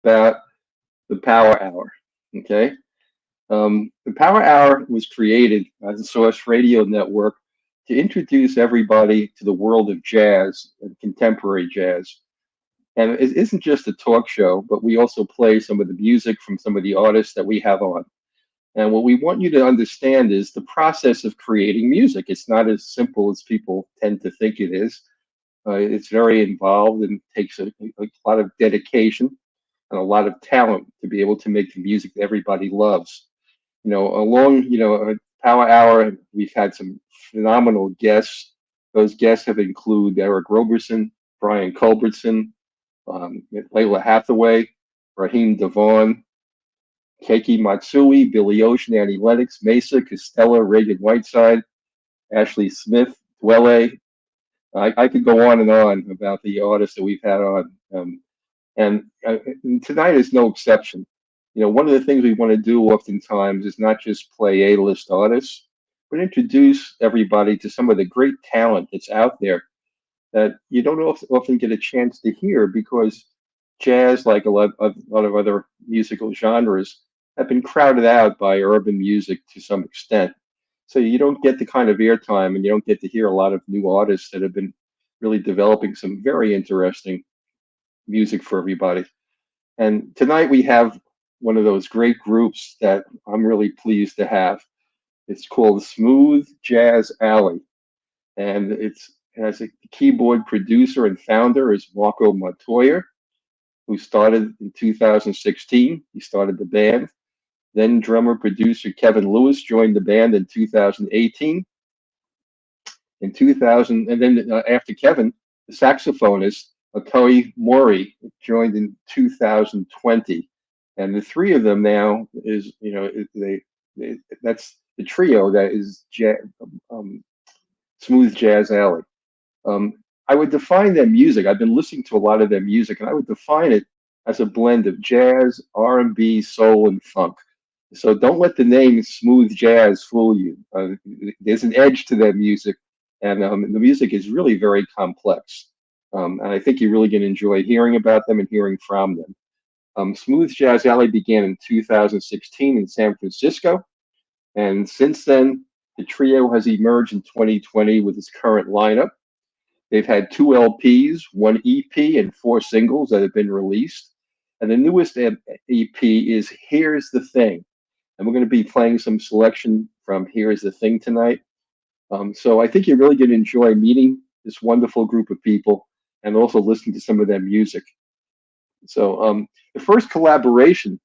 about the Power Hour. Okay. The Power Hour was created as a Source Radio network to introduce everybody to the world of jazz and contemporary jazz. And it isn't just a talk show, but we also play some of the music from some of the artists that we have on. And what we want you to understand is the process of creating music. It's not as simple as people tend to think it is. It's very involved and takes a lot of dedication and a lot of talent to be able to make the music that everybody loves. Along, a Power Hour, we've had some phenomenal guests. Those guests have included Eric Roberson, Brian Culbertson, Layla Hathaway, Raheem Devon, Keiki Matsui, Billy Ocean, Annie Lennox, Mesa, Costello, Reagan Whiteside, Ashley Smith, Dwelle. I could go on about the artists that we've had on. And tonight is no exception. One of the things we want to do oftentimes is not just play A-list artists, but introduce everybody to some of the great talent that's out there that you don't often get a chance to hear, because jazz, like a lot of other musical genres, have been crowded out by urban music to some extent. So you don't get the kind of airtime, and you don't get to hear a lot of new artists that have been really developing some very interesting music for everybody. And tonight we have one of those great groups that I'm really pleased to have. It's called Smooth Jazz Alley, and it has a keyboard producer and founder is Marco Montoya, who started in 2016. He started the band. Then drummer producer Kevin Lewis joined the band in 2018. In 2000, and then after Kevin, the saxophonist Otoe Mori joined in 2020. And the three of them now is, that's the trio that is Smooth Jazz Alley. I would define their music. I've been listening to a lot of their music, and I would define it as a blend of jazz, R&B, soul, and funk. So don't let the name Smooth Jazz fool you. There's an edge to their music, and the music is really very complex. And I think you're really going to enjoy hearing about them and hearing from them. Smooth Jazz Alley began in 2016 in San Francisco, and since then, the trio has emerged in 2020 with its current lineup. They've had 2 LPs, 1 EP, and 4 singles that have been released. And the newest EP is Here's the Thing. And we're going to be playing some selection from Here's the Thing tonight. So I think you're really going to enjoy meeting this wonderful group of people and also listening to some of their music. So the first collaboration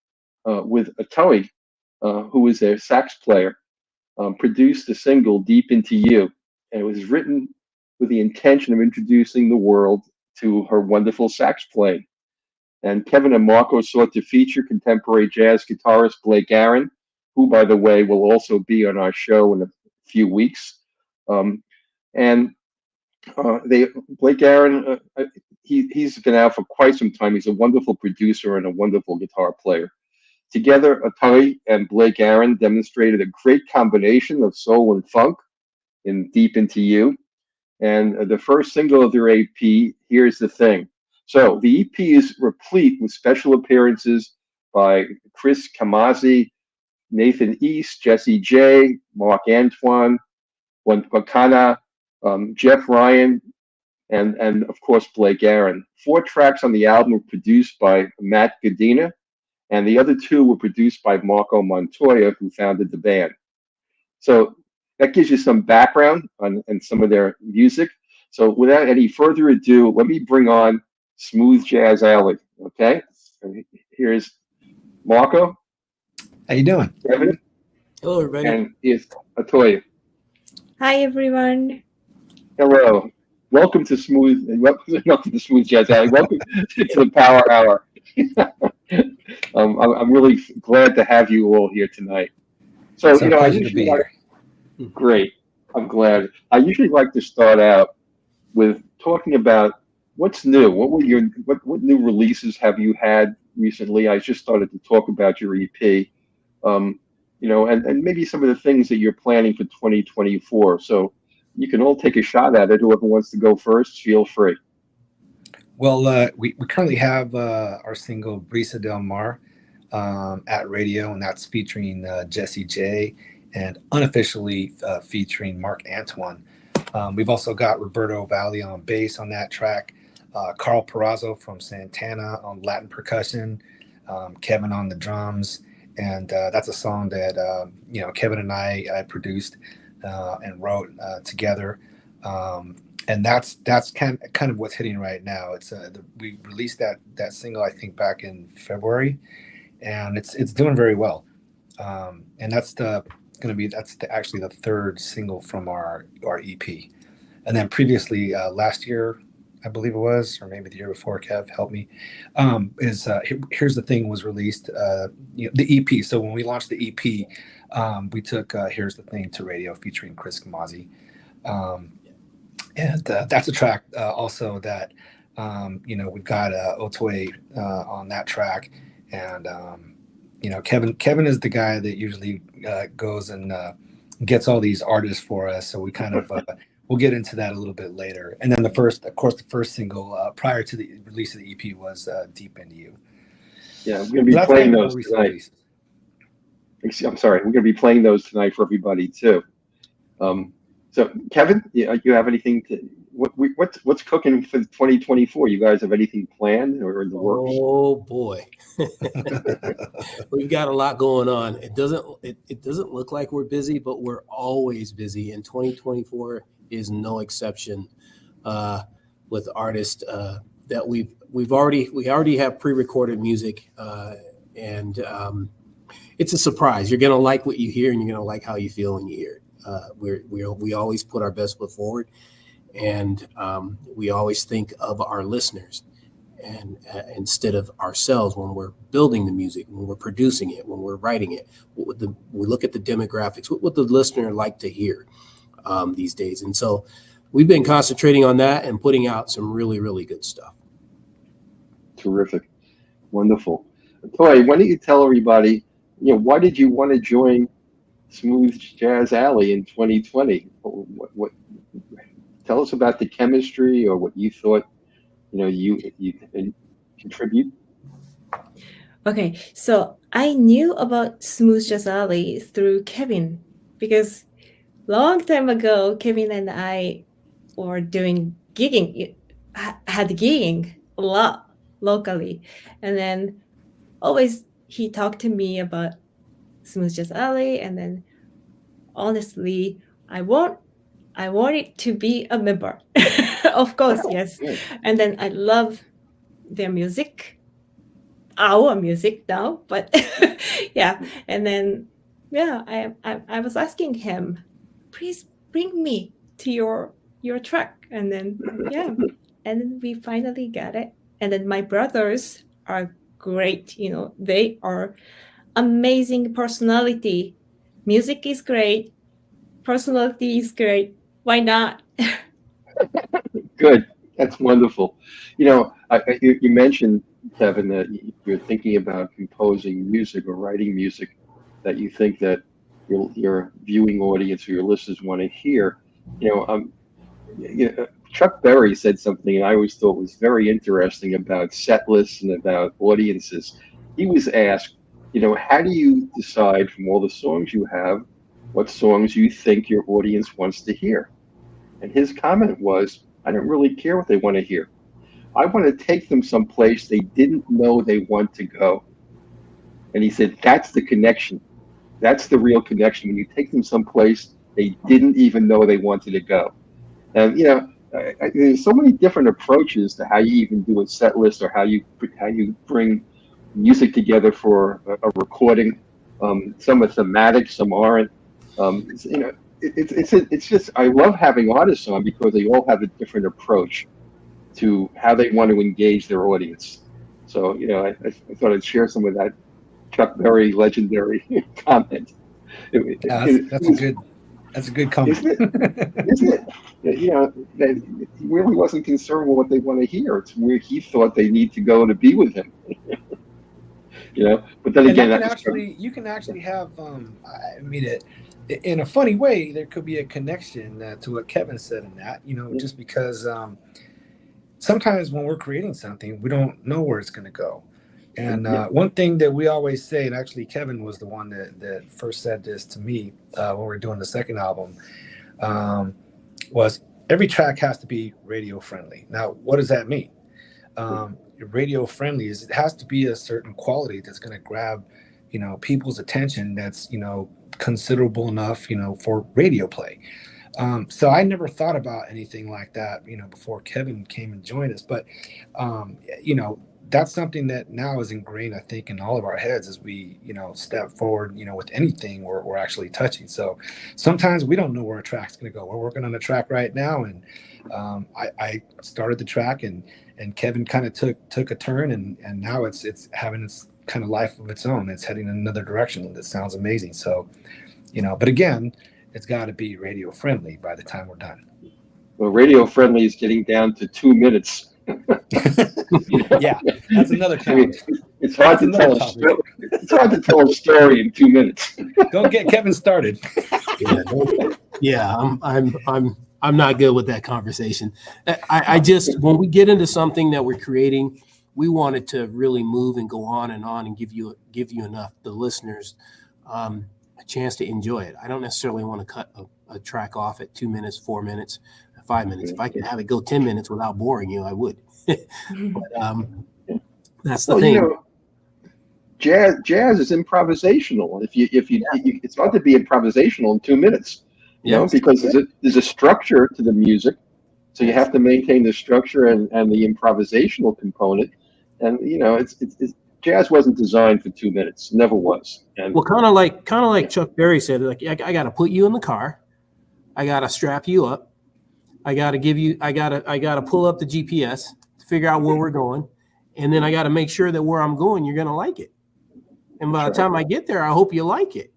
with Otoe, who is their sax player, produced the single Deep Into You. And it was written with the intention of introducing the world to her wonderful sax playing. And Kevin and Marco sought to feature contemporary jazz guitarist Blake Aaron, who, by the way, will also be on our show in a few weeks. Blake Aaron, he's been out for quite some time. He's a wonderful producer and a wonderful guitar player. Together, Otoe and Blake Aaron demonstrated a great combination of soul and funk in Deep Into You. And the first single of their EP, Here's the Thing. So the EP is replete with special appearances by Chris Kamazi, Nathan East, Jesse J, Mark Antoine, Wakana, Jeff Ryan, and of course Blake Aaron. 4 tracks on the album were produced by Matt Godina, and the other 2 were produced by Marco Montoya, who founded the band. So that gives you some background on some of their music. So without any further ado, let me bring on Smooth Jazz Alley. Okay, here's Marco. How you doing? Kevin. Hello, everybody. And here's Otoe. Hi, everyone. Hello. Welcome to Smooth Jazz Alley. Welcome to the Power Hour. I'm really glad to have you all here tonight. So, it's a pleasure to be here. Great. I'm glad. I usually like to start out with talking about what's new. What new releases have you had recently? I just started to talk about your EP, and maybe some of the things that you're planning for 2024. So you can all take a shot at it. Whoever wants to go first, feel free. Well, we currently have our single Brisa Del Mar at radio, and that's featuring Jesse J and unofficially featuring Mark Antoine. We've also got Roberto Vally on bass on that track, Carl Perazzo from Santana on Latin percussion, Kevin on the drums, and that's a song that Kevin and I produced and wrote together. And that's kind of what's hitting right now. It's we released that single, I think, back in February, and it's doing very well. And that's actually the third single from our EP. And then previously last year, I believe it was, or maybe the year before, Kev, help me, Here's the Thing was released, the EP. So when we launched the EP, we took Here's the Thing to radio featuring Chris Camazzi. And that's a track also that, we've got Otoe on that track. And, Kevin is the guy that usually goes and gets all these artists for us. So we kind of, we'll get into that a little bit later. And then the first single prior to the release of the EP was Deep Into You. Yeah, we're going to be playing those tonight. I'm sorry, we're going to be playing those tonight for everybody too. So, Kevin, you have anything what's cooking for 2024? You guys have anything planned or in the works? Oh boy, we've got a lot going on. It doesn't look like we're busy, but we're always busy, and 2024 is no exception. With artists that we already have pre-recorded music, and it's a surprise. You're gonna like what you hear, and you're gonna like how you feel when you hear it. We always put our best foot forward, and we always think of our listeners, and instead of ourselves when we're building the music, when we're producing it, when we're writing it. We look at the demographics. What would the listener like to hear these days? And so we've been concentrating on that and putting out some really, really good stuff. Terrific, wonderful. Toy, why don't you tell everybody, why did you want to join Smooth Jazz Alley in 2020? What tell us about the chemistry or what you thought you contribute. Okay, so I knew about Smooth Jazz Alley through Kevin, because long time ago Kevin and I were doing gigging, had gigging a lot locally, and then always he talked to me about Smooth Jazz Alley, and then honestly, I wanted to be a member. Of course, yes. And then I love their music, our music now, but yeah. And then I was asking him, please bring me to your track, and then and then we finally got it. And then my brothers are great, they are amazing personality. Music is great, personality is great. Why not? Good. That's wonderful. You mentioned, Kevin, that you're thinking about composing music or writing music that you think that your viewing audience or your listeners want to hear. Chuck Berry said something I always thought was very interesting about set lists and about audiences. He was asked, how do you decide from all the songs you have what songs you think your audience wants to hear? And his comment was, I don't really care what they want to hear. I want to take them someplace they didn't know they want to go. And he said, that's the connection. That's the real connection, when you take them someplace they didn't even know they wanted to go. And, there's so many different approaches to how you even do a set list, or how you bring music together for a recording. Some are thematic, some aren't. It's just, I love having artists on because they all have a different approach to how they want to engage their audience. So, I thought I'd share some of that Chuck Berry legendary comment. That's a good comment. Isn't it? That he really wasn't concerned with what they want to hear. It's where he thought they need to go to be with him. But then again, you can actually have, in a funny way, there could be a connection to what Kevin said in that, just because sometimes when we're creating something, we don't know where it's going to go. And Yeah. one thing that we always say, and actually Kevin was the one that first said this to me when we were doing the second album, was every track has to be radio friendly. Now, what does that mean? Radio friendly is it has to be a certain quality that's going to grab, people's attention. That's, considerable enough, for radio play. So I never thought about anything like that, before Kevin came and joined us. But, that's something that now is ingrained, I think, in all of our heads as we, step forward, with anything we're actually touching. So sometimes we don't know where a track's going to go. We're working on a track right now, and I started the track, and Kevin kind of took a turn, and now it's having its kind of life of its own. It's heading in another direction that sounds amazing. So, but again, it's got to be radio friendly by the time we're done. Well, radio friendly is getting down to 2 minutes. Yeah, that's another challenge. It's hard to tell a story. It's hard to tell a story in 2 minutes. Don't get Kevin started. I'm not good with that conversation. I just, when we get into something that we're creating, we want it to really move and go on and give you enough, the listeners, a chance to enjoy it. I don't necessarily want to cut a track off at 2 minutes, 4 minutes, 5 minutes. If I could have it go 10 minutes without boring you, I would. But that's the thing. Jazz is improvisational. If you it's hard to be improvisational in 2 minutes, because there's a structure to the music, so you have to maintain the structure and the improvisational component. And it's jazz wasn't designed for 2 minutes, never was. And well, kind of like Chuck Berry said, like I got to put you in the car, I got to strap you up, I got to pull up the GPS to figure out where we're going, and then I got to make sure that where I'm going, you're going to like it. And by the time I get there, I hope you like it,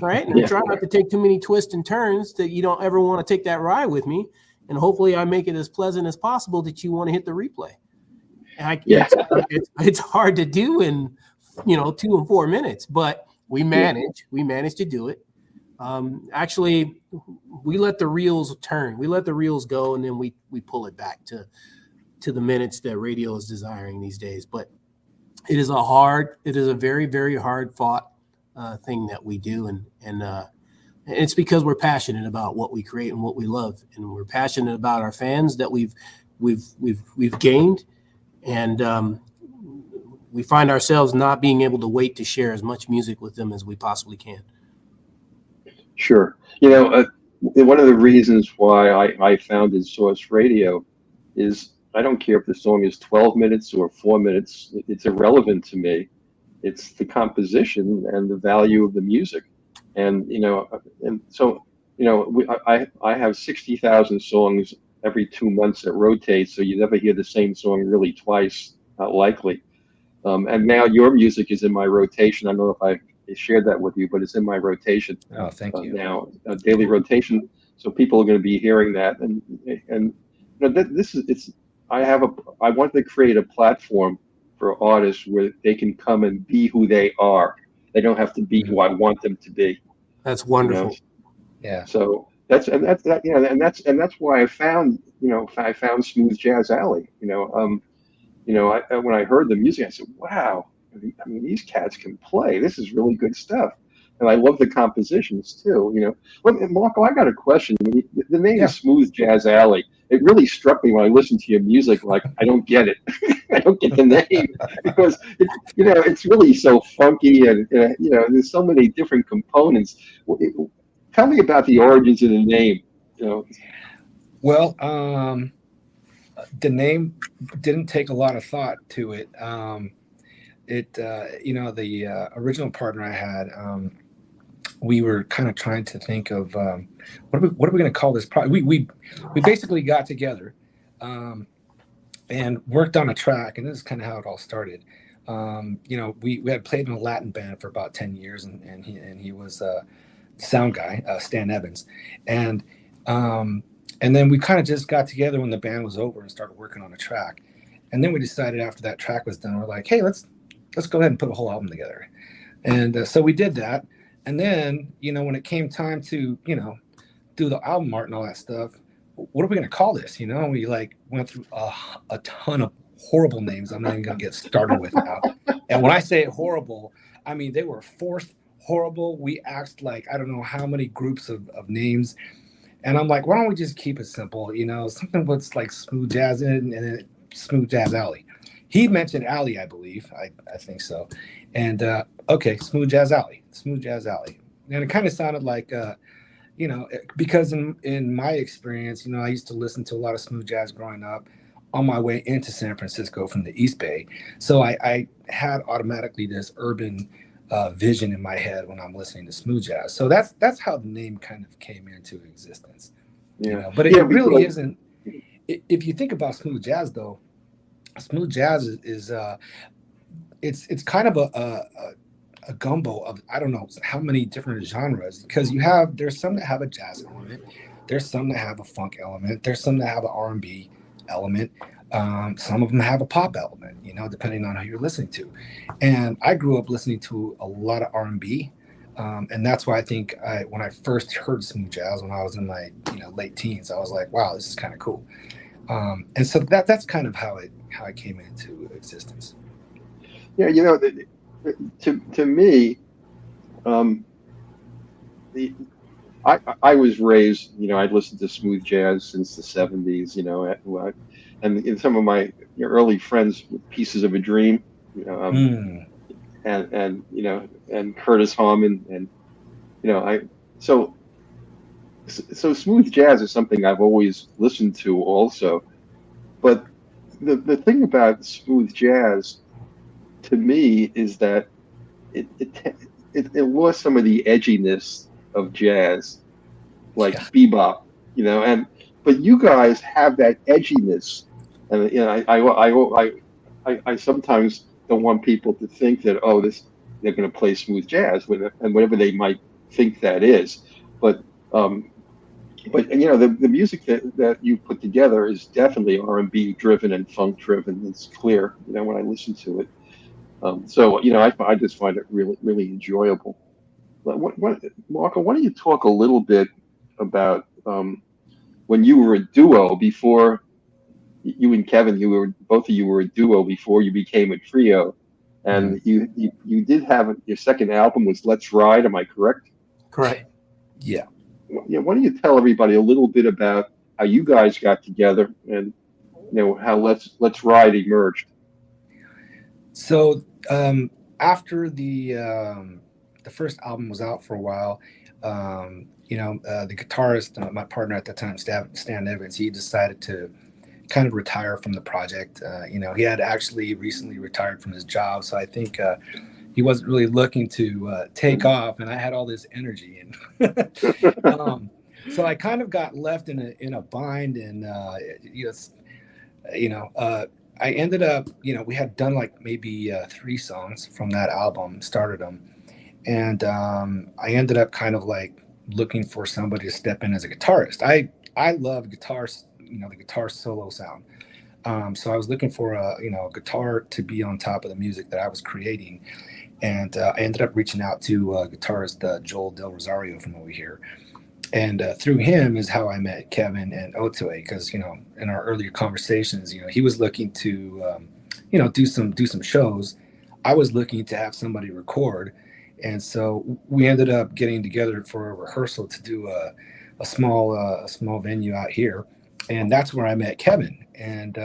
right? And I try not to take too many twists and turns that you don't ever want to take that ride with me. And hopefully I make it as pleasant as possible that you want to hit the replay. And it's hard to do in 2 and 4 minutes, but we manage to do it. Actually, we let the reels turn. We let the reels go, and then we pull it back to the minutes that radio is desiring these days. But it is a very, very hard fought thing that we do. And it's because we're passionate about what we create and what we love. And we're passionate about our fans that we've gained. And we find ourselves not being able to wait to share as much music with them as we possibly can. Sure. One of the reasons why I founded Source Radio is I don't care if the song is 12 minutes or 4 minutes. It's irrelevant to me. It's the composition and the value of the music. And, so, I have 60,000 songs every 2 months that rotate. So you never hear the same song really twice, not likely. And now your music is in my rotation. I don't know if I shared that with you, but it's in my rotation. Oh, thank you. Now, a daily rotation. So people are going to be hearing that. And I want to create a platform for artists where they can come and be who they are. They don't have to be who I want them to be. That's wonderful. Yeah. So that's why I found Smooth Jazz Alley. When I heard the music, I said, wow. I mean, these cats can play. This is really good stuff. And I love the compositions too, Marco, I got a question. The name is Smooth Jazz Alley. It really struck me when I listened to your music. Like, I don't get it. I don't get the name because it's really so funky and there's so many different components. Tell me about the origins of the name. Well, the name didn't take a lot of thought to it. The original partner I had, we were kind of trying to think of what are we going to call this project. We basically got together and worked on a track, and this is kind of how it all started. We had played in a Latin band for about 10 years, and he was a sound guy, Stan Evans, and then we kind of just got together when the band was over and started working on a track. And then we decided after that track was done, we're like, hey, let's go ahead and put a whole album together. And so we did that. And then, when it came time to, do the album art and all that stuff, what are we going to call this? And we like went through a ton of horrible names. I'm not even going to get started with now. And when I say horrible, I mean, they were forced horrible. We asked like, I don't know how many groups of names. And I'm like, why don't we just keep it simple? Something with like smooth jazz in it, and then smooth jazz alley. He mentioned alley, I believe. I think so. And okay, smooth jazz alley. And it kind of sounded like, because in my experience, I used to listen to a lot of smooth jazz growing up on my way into San Francisco from the East Bay. So I had automatically this urban vision in my head when I'm listening to smooth jazz. So that's how the name kind of came into existence. Yeah. But it really isn't. If you think about smooth jazz, though, smooth jazz is it's kind of a gumbo of I don't know how many different genres, because there's some that have a jazz element, there's some that have a funk element, there's some that have an R&B element, some of them have a pop element, depending on who you're listening to. And I grew up listening to a lot of R&B, and that's why I think when I first heard smooth jazz when I was in my late teens, I was like, wow, this is kind of cool. And so that's kind of how it came into existence. Yeah, to me, I was raised, I'd listened to smooth jazz since the 70s, and some of my early friends with Pieces of a Dream, and Curtis Harmon, and so smooth jazz is something I've always listened to also. But the thing about smooth jazz to me is that it lost some of the edginess of jazz, like bebop, but you guys have that edginess, and I sometimes don't want people to think that they're going to play smooth jazz, and whatever they might think that is, but the music that you put together is definitely R&B driven and funk driven. It's clear, when I listen to it. I just find it really, really enjoyable. Marco, why don't you talk a little bit about when you were a duo before you and Kevin, both of you were a duo before you became a trio, and you did have your second album was Let's Ride. Am I correct? Correct. Yeah. Yeah. Why don't you tell everybody a little bit about how you guys got together and how Let's Ride emerged? So after the first album was out for a while, the guitarist, my partner at the time, Stan Evans, he decided to kind of retire from the project. He had actually recently retired from his job, so I think he wasn't really looking to take off, and I had all this energy, and so I kind of got left in a bind, and I ended up, we had done like maybe 3 songs from that album, started them, and I ended up kind of like looking for somebody to step in as a guitarist. I love guitars, the guitar solo sound. So I was looking for a guitar to be on top of the music that I was creating. And I ended up reaching out to guitarist Joel Del Rosario from over here. And through him is how I met Kevin and Otoe, because, in our earlier conversations, he was looking to, do some shows. I was looking to have somebody record. And so we ended up getting together for a rehearsal to do a small venue out here. And that's where I met Kevin. And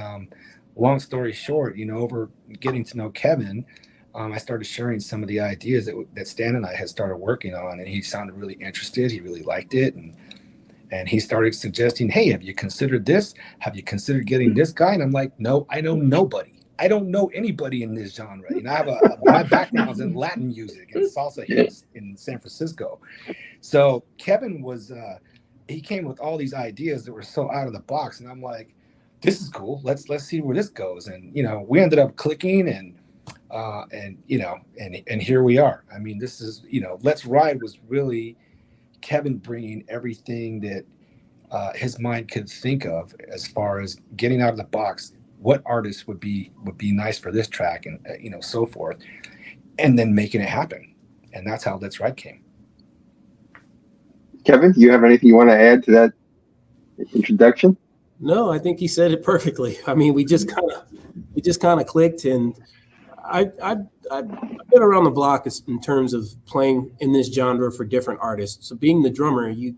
long story short, over getting to know Kevin, I started sharing some of the ideas that Stan and I had started working on, and he sounded really interested. He really liked it, and he started suggesting, "Hey, have you considered this? Have you considered getting this guy?" And I'm like, "No, I know nobody. I don't know anybody in this genre. I have my background is in Latin music and salsa hits in San Francisco." So Kevin he came with all these ideas that were so out of the box, and I'm like, "This is cool. Let's see where this goes." And we ended up clicking, and here we are. I mean, this is Let's Ride was really Kevin bringing everything that his mind could think of as far as getting out of the box. What artists would be nice for this track, and so forth, and then making it happen. And that's how Let's Ride came. Kevin, do you have anything you want to add to that? introduction? No, I think he said it perfectly. I mean, we just kind of clicked, and I've been around the block in terms of playing in this genre for different artists. So being the drummer, you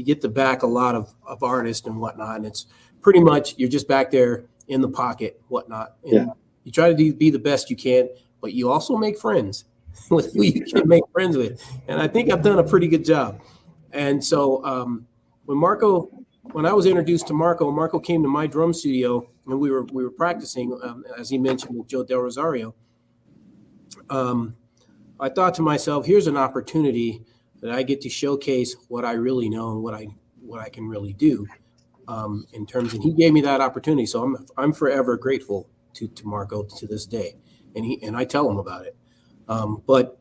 get to back a lot of artists and whatnot, and it's pretty much you're just back there in the pocket, whatnot, and you try to be the best you can, but you also make friends with who you can make friends with, and I think I've done a pretty good job. And so when I was introduced to Marco came to my drum studio, and we were practicing, as he mentioned, with Joel Del Rosario. I thought to myself, here's an opportunity that I get to showcase what I really know and what I can really do in terms. And he gave me that opportunity, so I'm forever grateful to Marco to this day, and I tell him about it. But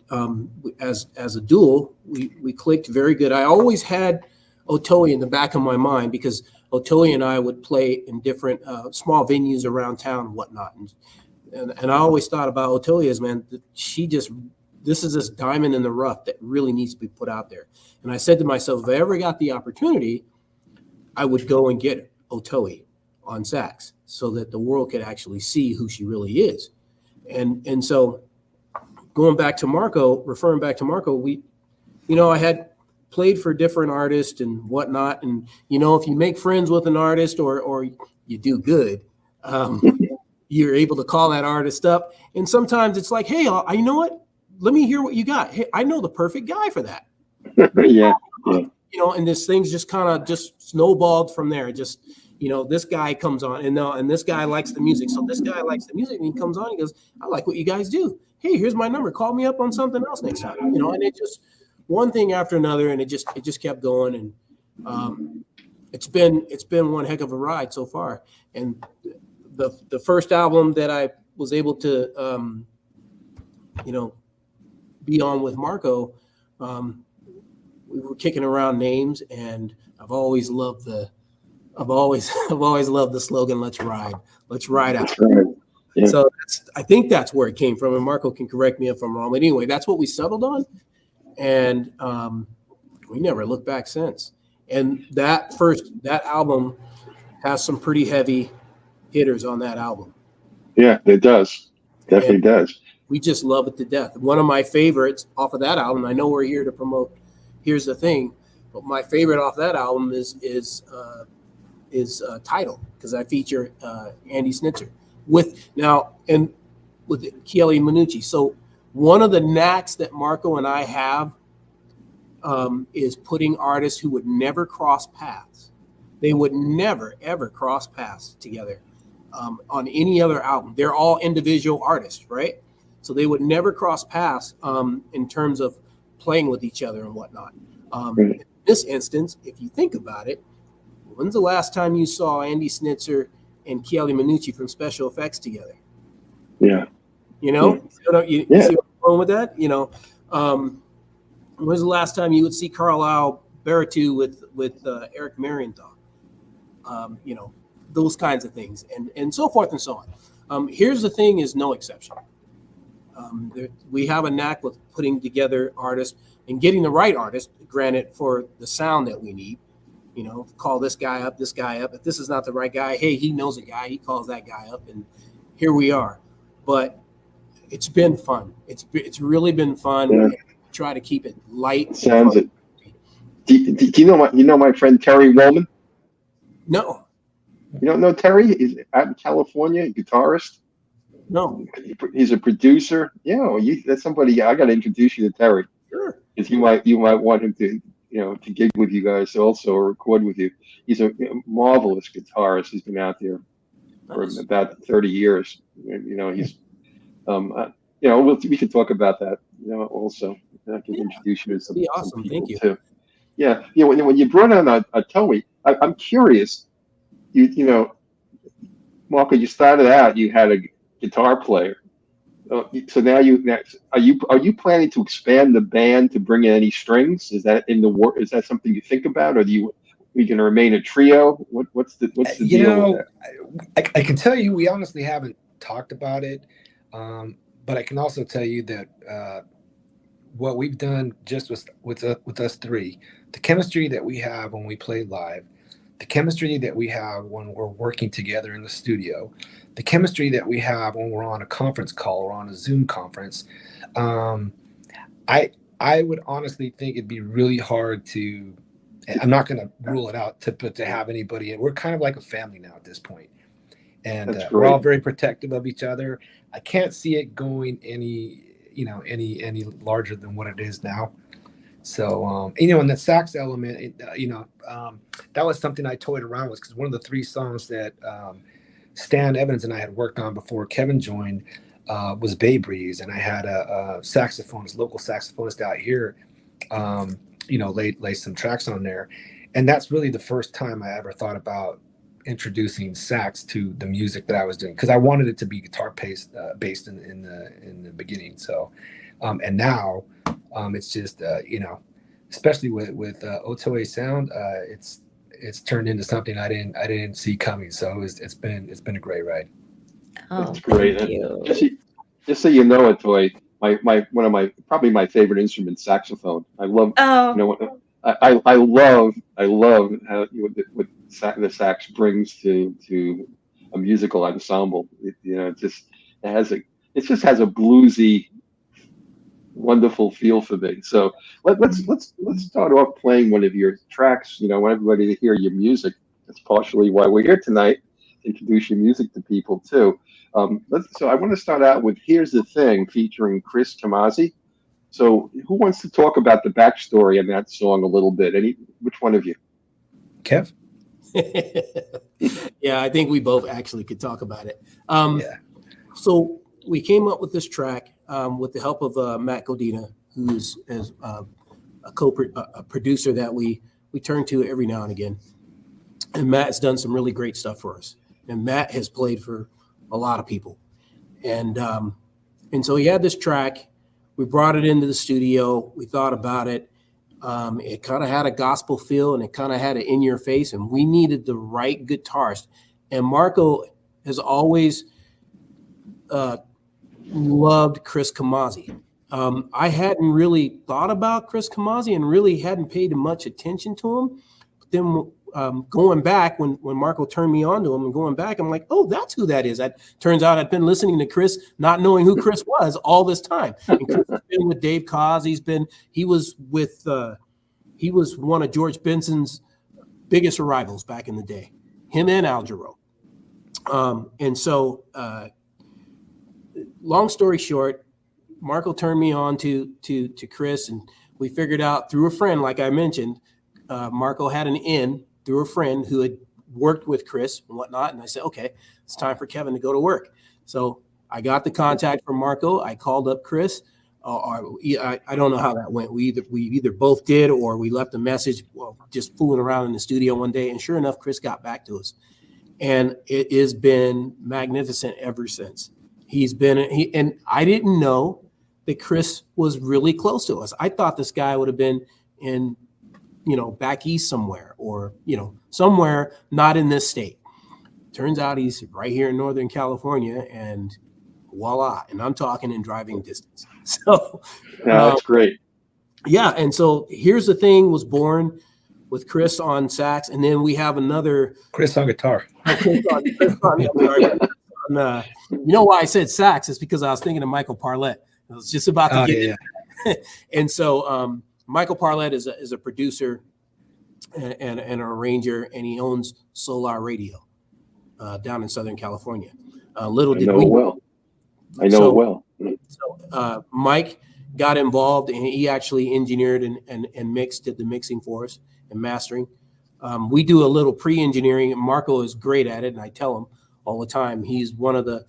as a duo, we clicked very good. I always had Otoe in the back of my mind because Otoe and I would play in different small venues around town and whatnot. And I always thought about Otoe as, man, this is this diamond in the rough that really needs to be put out there. And I said to myself, if I ever got the opportunity, I would go and get Otoe on sax so that the world could actually see who she really is. And so referring back to Marco, I had played for different artists and whatnot. And, if you make friends with an artist or you do good, you're able to call that artist up. And sometimes it's like, hey, you know what? Let me hear what you got. Hey, I know the perfect guy for that. Yeah. And this thing's just kind of just snowballed from there. Just, this guy comes on and this guy likes the music. So this guy likes the music and he comes on, he goes, I like what you guys do. Hey, here's my number. Call me up on something else next time. And it just one thing after another, and it just kept going. And it's been one heck of a ride so far. And the first album that I was able to, be on with Marco, we were kicking around names, and I've always loved the slogan, let's ride out. That's right. Yeah. So I think that's where it came from, and Marco can correct me if I'm wrong. But anyway, that's what we settled on, and we never looked back since. And that album has some pretty heavy hitters on that album. Yeah, it does. Definitely does. We just love it to death. One of my favorites off of that album, I know we're here to promote Here's the Thing, but my favorite off that album is Title, because I feature Andy Snitzer with Chieli Minucci. So one of the knacks that Marco and I have is putting artists who would never cross paths. They would never, ever cross paths together on any other album. They're all individual artists, right? So they would never cross paths in terms of playing with each other and whatnot. In this instance, if you think about it, when's the last time you saw Andy Snitzer and Chieli Minucci from Special Effects together? Yeah. You see where I'm going with that? When's the last time you would see Carlyle Barriteau with Eric Marienthal? Those kinds of things, and so forth and so on. Here's the Thing is no exception. We have a knack with putting together artists and getting the right artist, granted, for the sound that we need. Call this guy up. If this is not the right guy, hey, he knows a guy. He calls that guy up, and here we are. But it's been fun. It's really been fun. Yeah. Try to keep it light. Sounds it. Do you know my friend Terry Roman? No. You don't know Terry? He's out in California, a guitarist. No. He's a producer. Yeah, that's somebody I got to introduce you to Terry. Sure. Because you might want him to to gig with you guys also or record with you. He's a marvelous guitarist. He's been out there for about 30 years. He's we could talk about that. Also I can introduce you to some awesome. people. Thank you. Too. Yeah. When you brought on Otoe, I'm curious. Marco, you started out. You had a guitar player. So now are you planning to expand the band to bring in any strings? Is that in the work? Is that something you think about, or we going to remain a trio? What's the deal with that? I can tell you we honestly haven't talked about it, but I can also tell you that what we've done just with us three, the chemistry that we have when we play live, the chemistry that we have when we're working together in the studio, the chemistry that we have when we're on a conference call or on a Zoom conference. I would honestly think it'd be really hard to. I'm not going to rule it out to have anybody. We're kind of like a family now at this point, and we're all very protective of each other. I can't see it going any larger than what it is now. So, and the sax element, that was something I toyed around with, because one of the 3 songs that Stan Evans and I had worked on before Kevin joined was Bay Breeze, and I had a saxophonist, local saxophonist out here, lay some tracks on there, and that's really the first time I ever thought about introducing sax to the music that I was doing, because I wanted it to be guitar based in the beginning. So, and now it's just especially with Otoe sound, it's turned into something I didn't see coming. So it's been a great ride. Oh, That's great. thank you. Just so you know, Otoe, one of my probably my favorite instruments, saxophone. I love I love how what the sax brings to a musical ensemble. It just has a bluesy, wonderful feel for me. So let's start off playing one of your tracks. I want everybody to hear your music. That's partially why we're here tonight, to introduce your music to people too. So I want to start out with "Here's the Thing" featuring Chris Camazzi. So who wants to talk about the backstory on that song a little bit? Which one of you? Kev? Yeah, I think we both actually could talk about it. Yeah. So we came up with this track with the help of Matt Godina, who's a producer that we turn to every now and again. And Matt's done some really great stuff for us. And Matt has played for a lot of people. And so he had this track. We brought it into the studio. We thought about it. It kind of had a gospel feel, and it kind of had an in your face, and we needed the right guitarist. And Marco has always loved Chris Camazzi. I hadn't really thought about Chris Camazzi and really hadn't paid much attention to him. But then going back, when Marco turned me on to him and going back, I'm like, oh, that's who that is. That turns out I'd been listening to Chris, not knowing who Chris was all this time. And Chris has been with Dave Koz. He was one of George Benson's biggest rivals back in the day, him and Al Jarreau. And so long story short, Marco turned me on to Chris, and we figured out through a friend, like I mentioned, Marco had an in through a friend who had worked with Chris and whatnot. And I said, okay, it's time for Kevin to go to work. So I got the contact from Marco. I called up Chris. I don't know how that went. We either both did, or we left a message, just fooling around in the studio one day. And sure enough, Chris got back to us. And it has been magnificent ever since. And I didn't know that Chris was really close to us. I thought this guy would have been in, back east somewhere, or, somewhere not in this state. Turns out he's right here in Northern California, and voila. And I'm talking in driving distance. So that's great. Yeah. And so Here's the Thing was born with Chris on sax. And then we have another Chris on guitar. You know why I said sax is because I was thinking of Michael Parlett. I was just about to get it. And so Michael Parlett is a producer and an arranger, and he owns Solar Radio down in Southern California. I know it well. So Mike got involved, and he actually engineered and did the mixing for us and mastering. We do a little pre-engineering, and Marco is great at it, and I tell him all the time, he's one of the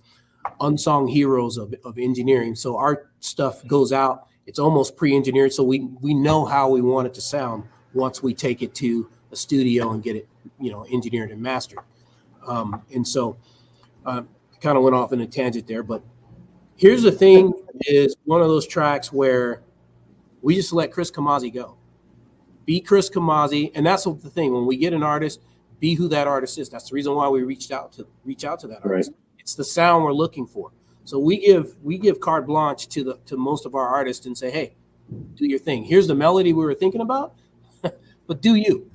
unsung heroes of engineering. So our stuff goes out, it's almost pre-engineered, so we know how we want it to sound once we take it to a studio and get it, engineered and mastered. And so kind of went off in a tangent there, but Here's the Thing is one of those tracks where we just let Chris Camazzi go. Be Chris Camazzi, and that's the thing. When we get an artist, be who that artist is. That's the reason why we reach out to that artist. Right. It's the sound we're looking for. So we give carte blanche to most of our artists and say, hey, do your thing. Here's the melody we were thinking about, but do you.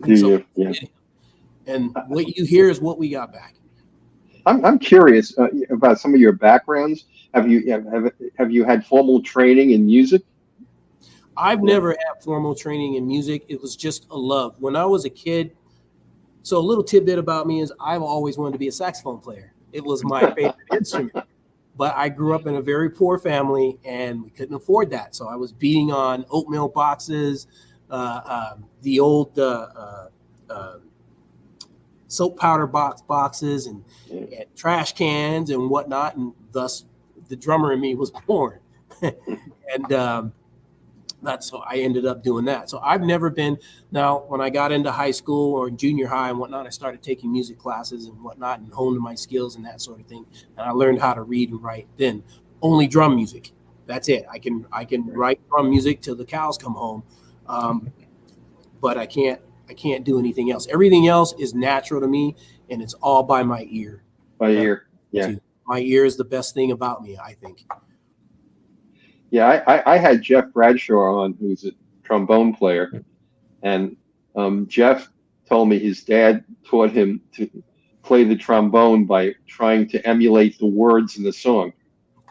Do you? Yeah. And what you hear is what we got back. I'm curious about some of your backgrounds. Have you had formal training in music? I've never had formal training in music. It was just a love. When I was a kid, so a little tidbit about me is I've always wanted to be a saxophone player. It was my favorite instrument. But I grew up in a very poor family and we couldn't afford that. So I was beating on oatmeal boxes, the old soap powder boxes and trash cans and whatnot. And thus the drummer in me was born. And that's how I ended up doing that. So I've never been. Now, when I got into high school or junior high and whatnot, I started taking music classes and whatnot and honing my skills and that sort of thing. And I learned how to read and write then. Only drum music. That's it. I can write drum music till the cows come home. But I can't do anything else. Everything else is natural to me and it's all by my ear. By ear. Yeah. My ear is the best thing about me, I think. Yeah, I had Jeff Bradshaw on, who's a trombone player, and Jeff told me his dad taught him to play the trombone by trying to emulate the words in the song.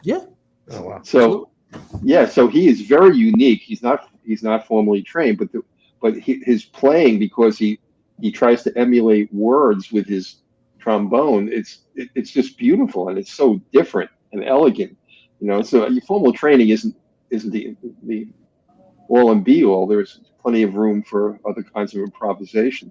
Yeah. Oh wow. So yeah, so he is very unique. He's not formally trained, but his playing, because he tries to emulate words with his trombone, it's just beautiful and it's so different and elegant. So your formal training isn't the all and be all. There's plenty of room for other kinds of improvisation.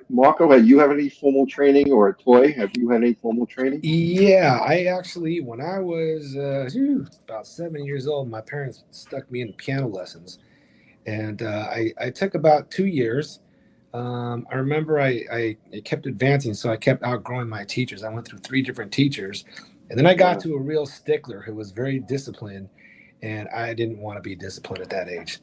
Marco, have you had any formal training, or Otoe, have you had any formal training? Yeah, I actually, when I was about 7 years old, my parents stuck me in piano lessons, and I took about 2 years. I remember I kept advancing, so I kept outgrowing my teachers. I went through 3 different teachers. And then I got to a real stickler who was very disciplined, and I didn't want to be disciplined at that age.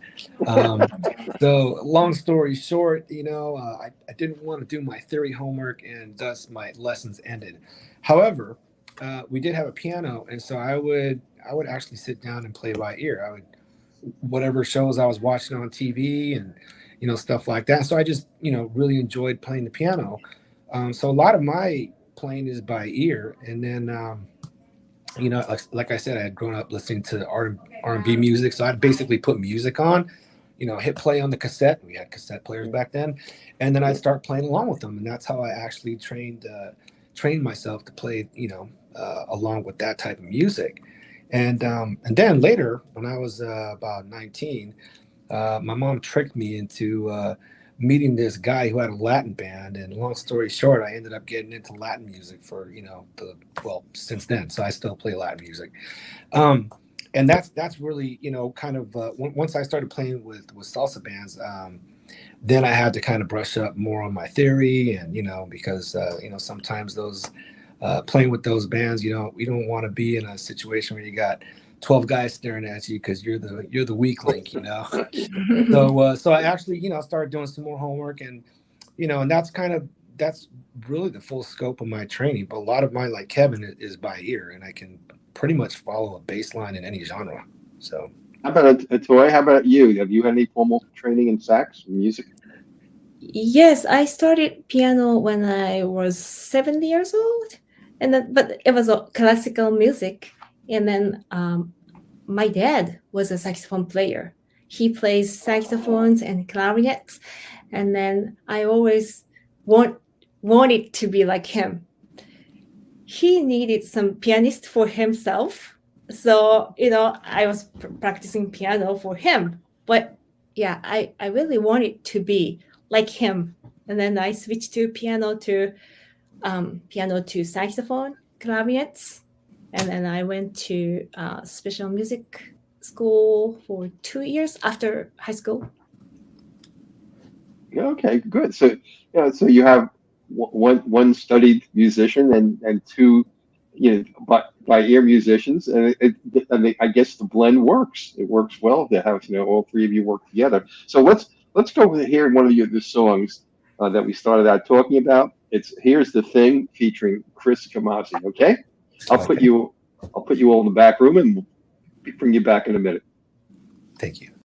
So long story short, I didn't want to do my theory homework, and thus my lessons ended. However, we did have a piano, and so I would actually sit down and play by ear. Whatever shows I was watching on TV and stuff like that. So I just really enjoyed playing the piano. So a lot of my playing is by ear, and then like I said, I had grown up listening to R&B music, so I'd basically put music on, hit play on the cassette. We had cassette players back then, and then I'd start playing along with them, and that's how I actually trained myself to play along with that type of music. And then later, when I was about 19, my mom tricked me into meeting this guy who had a Latin band, and long story short, I ended up getting into Latin music for since then. So I still play Latin music, and that's really kind of once I started playing with salsa bands, then I had to kind of brush up more on my theory, and because sometimes those playing with those bands, you don't want to be in a situation where you got 12 guys staring at you because you're the weak link, So I actually, started doing some more homework, and and that's really the full scope of my training. But a lot of mine, like Kevin, is by ear, and I can pretty much follow a bass line in any genre. So how about Otoe? How about you? Have you had any formal training in sax music? Yes, I started piano when I was 7 years old, but it was classical music. And then my dad was a saxophone player. He plays saxophones and clarinets, and then I always wanted to be like him. He needed some pianist for himself, so I was practicing piano for him. But yeah, I really wanted to be like him, and then I switched to piano to saxophone, clarinets, and then I went to special music school for 2 years after high school. Okay, good. So so you have one studied musician and 2 by ear musicians, and I guess the blend works. It works well to have all 3 of you work together. So let's go with hear one of the songs that we started out talking about. It's Here's the Thing featuring Chris Kamasi. Okay, I'll put you all in the back room, and we'll bring you back in a minute. Thank you.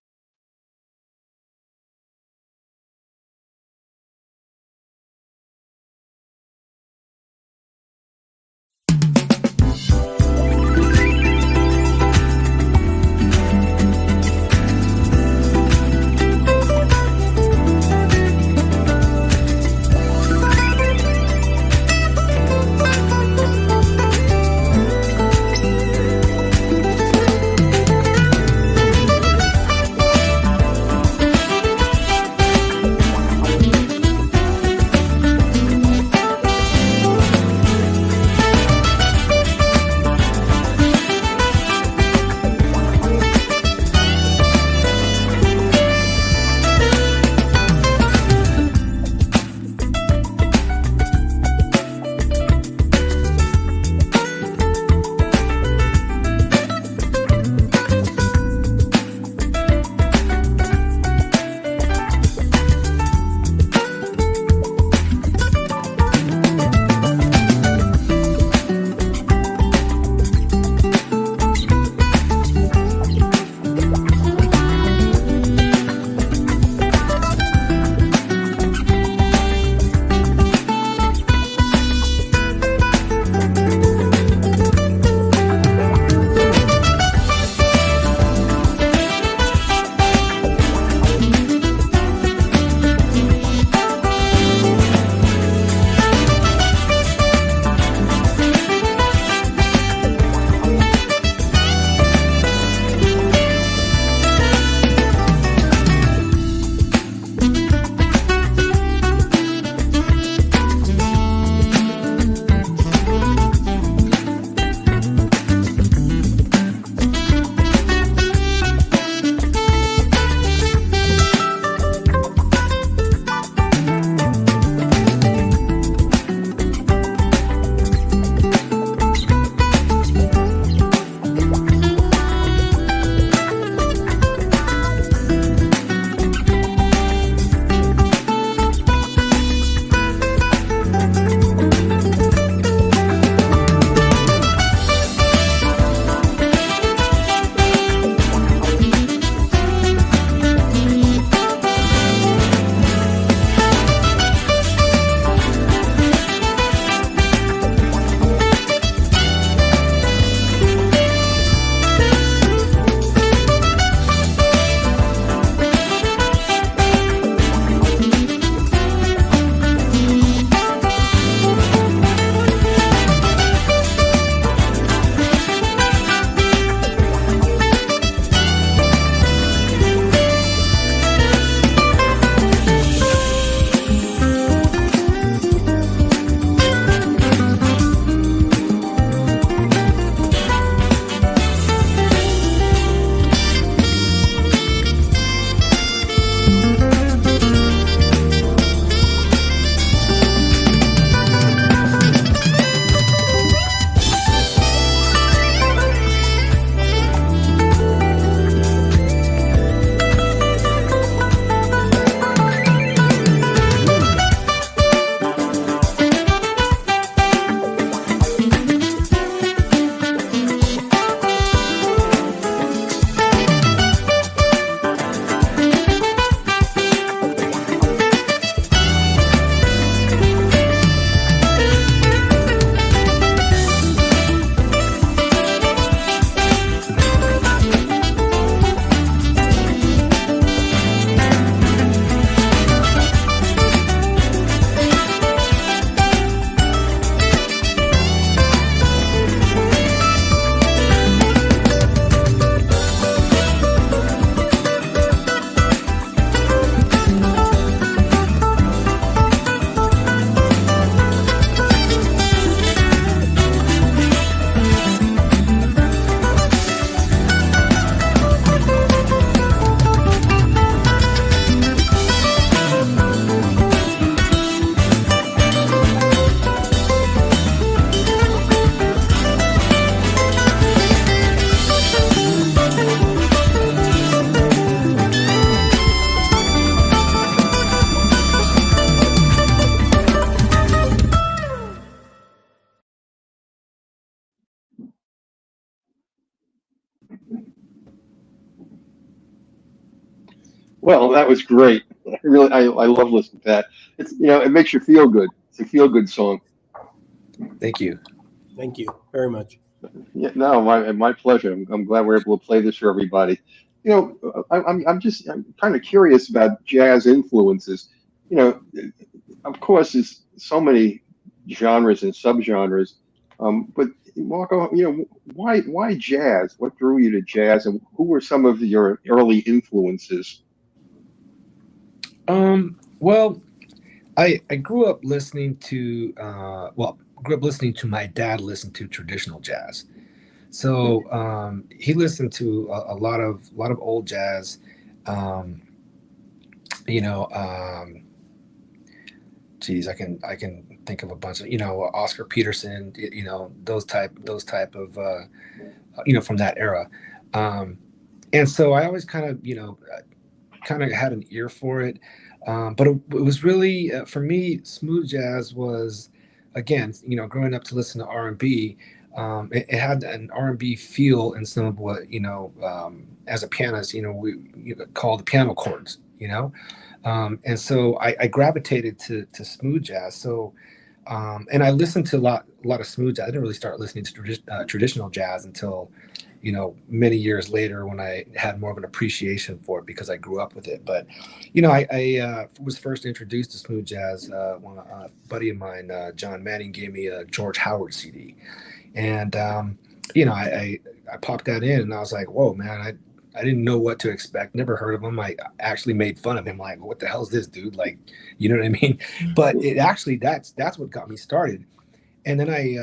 Well, that was great. I love listening to that. It's, it makes you feel good. It's a feel good song. Thank you. Thank you very much. Yeah, no, my pleasure. I'm glad we're able to play this for everybody. I'm kind of curious about jazz influences. You know, of course, there's so many genres and subgenres. But Marco, why jazz? What drew you to jazz, and who were some of your early influences? Well, I grew up listening to grew up listening to my dad listen to traditional jazz. So he listened to a lot of old jazz. Um, you know, geez, I can think of a bunch of Oscar Peterson. Those type of from that era. Um, and so I always kind of had an ear for it. But it was really for me, smooth jazz was again, growing up to listen to R&B. It had an R&B feel in some of what as a pianist, we call the piano chords. And so I gravitated to smooth jazz. So and I listened to a lot of smooth jazz. I didn't really start listening to traditional jazz until many years later when I had more of an appreciation for it because I grew up with it. But I was first introduced to smooth jazz when a buddy of mine, John Manning, gave me a George Howard CD, and I popped that in and I was like, whoa, man, I didn't know what to expect. Never heard of him. I actually made fun of him, like, what the hell is this, dude? Like, you know what I mean? But it actually that's what got me started. And then I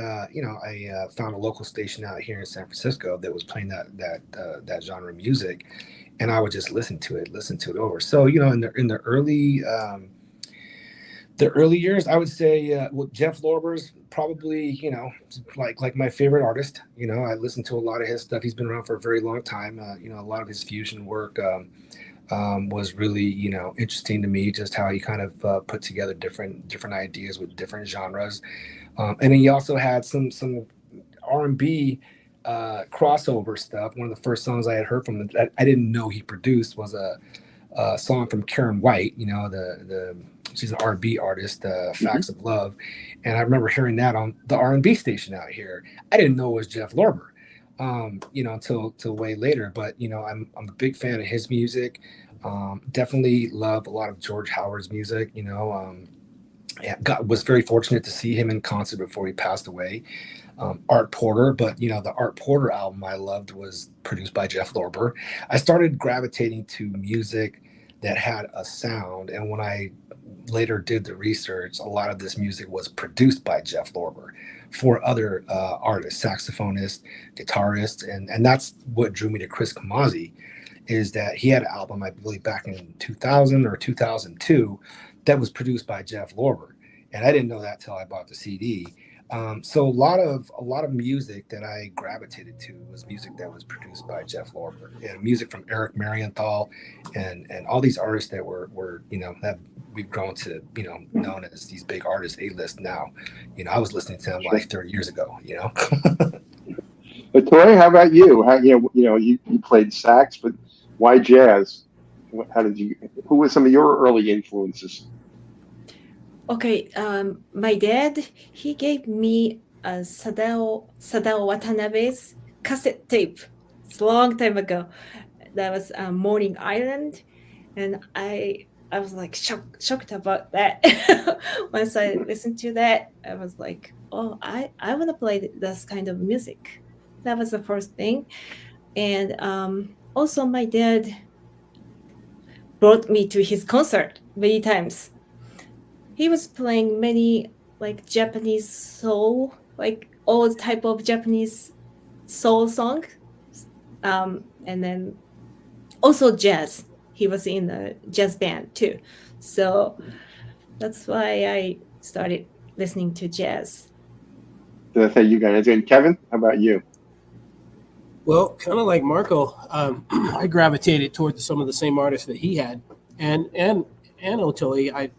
found a local station out here in San Francisco that was playing that genre of music, and I would just listen to it over. So in the early years, I would say Jeff Lorber's probably like my favorite artist. I listened to a lot of his stuff. He's been around for a very long time. A lot of his fusion work was really interesting to me. Just how he kind of put together different ideas with different genres. And then he also had some R&B crossover stuff. One of the first songs I had heard from him that I didn't know he produced was a song from Karen White. The she's an R&B artist, Mhm. Facts of Love, and I remember hearing that on the R&B station out here. I didn't know it was Jeff Lorber, until way later. But I'm a big fan of his music. Definitely love a lot of George Howard's music. Was very fortunate to see him in concert before he passed away. Art Porter, but the Art Porter album I loved was produced by Jeff Lorber. I started gravitating to music that had a sound, and when I later did the research, a lot of this music was produced by Jeff Lorber for other artists, saxophonists, guitarists, and that's what drew me to Chris Camazzi. Is that he had an album, I believe, back in 2000 or 2002 that was produced by Jeff Lorber, and I didn't know that till I bought the CD. So a lot of music that I gravitated to was music that was produced by Jeff Lorber, and music from Eric Marienthal, and all these artists that were that we've grown to known as these big artists A-list now. I was listening to them Sure. like 30 years ago. But Tori, how about you? You played sax, but why jazz? How did you? Who were some of your early influences? Okay, my dad, he gave me a Sadao Watanabe's cassette tape. It's a long time ago. That was Morning Island, and I was like shocked about that. Once I listened to that, I was like, oh, I want to play this kind of music. That was the first thing, and also my dad brought me to his concert many times. He was playing many like Japanese soul, like all type of Japanese soul song, and then also jazz. He was in a jazz band too, so that's why I started listening to jazz. Did I say you guys? And Kevin, how about you? Well, kind of like Marco, I gravitated toward some of the same artists that he had, and Otoe.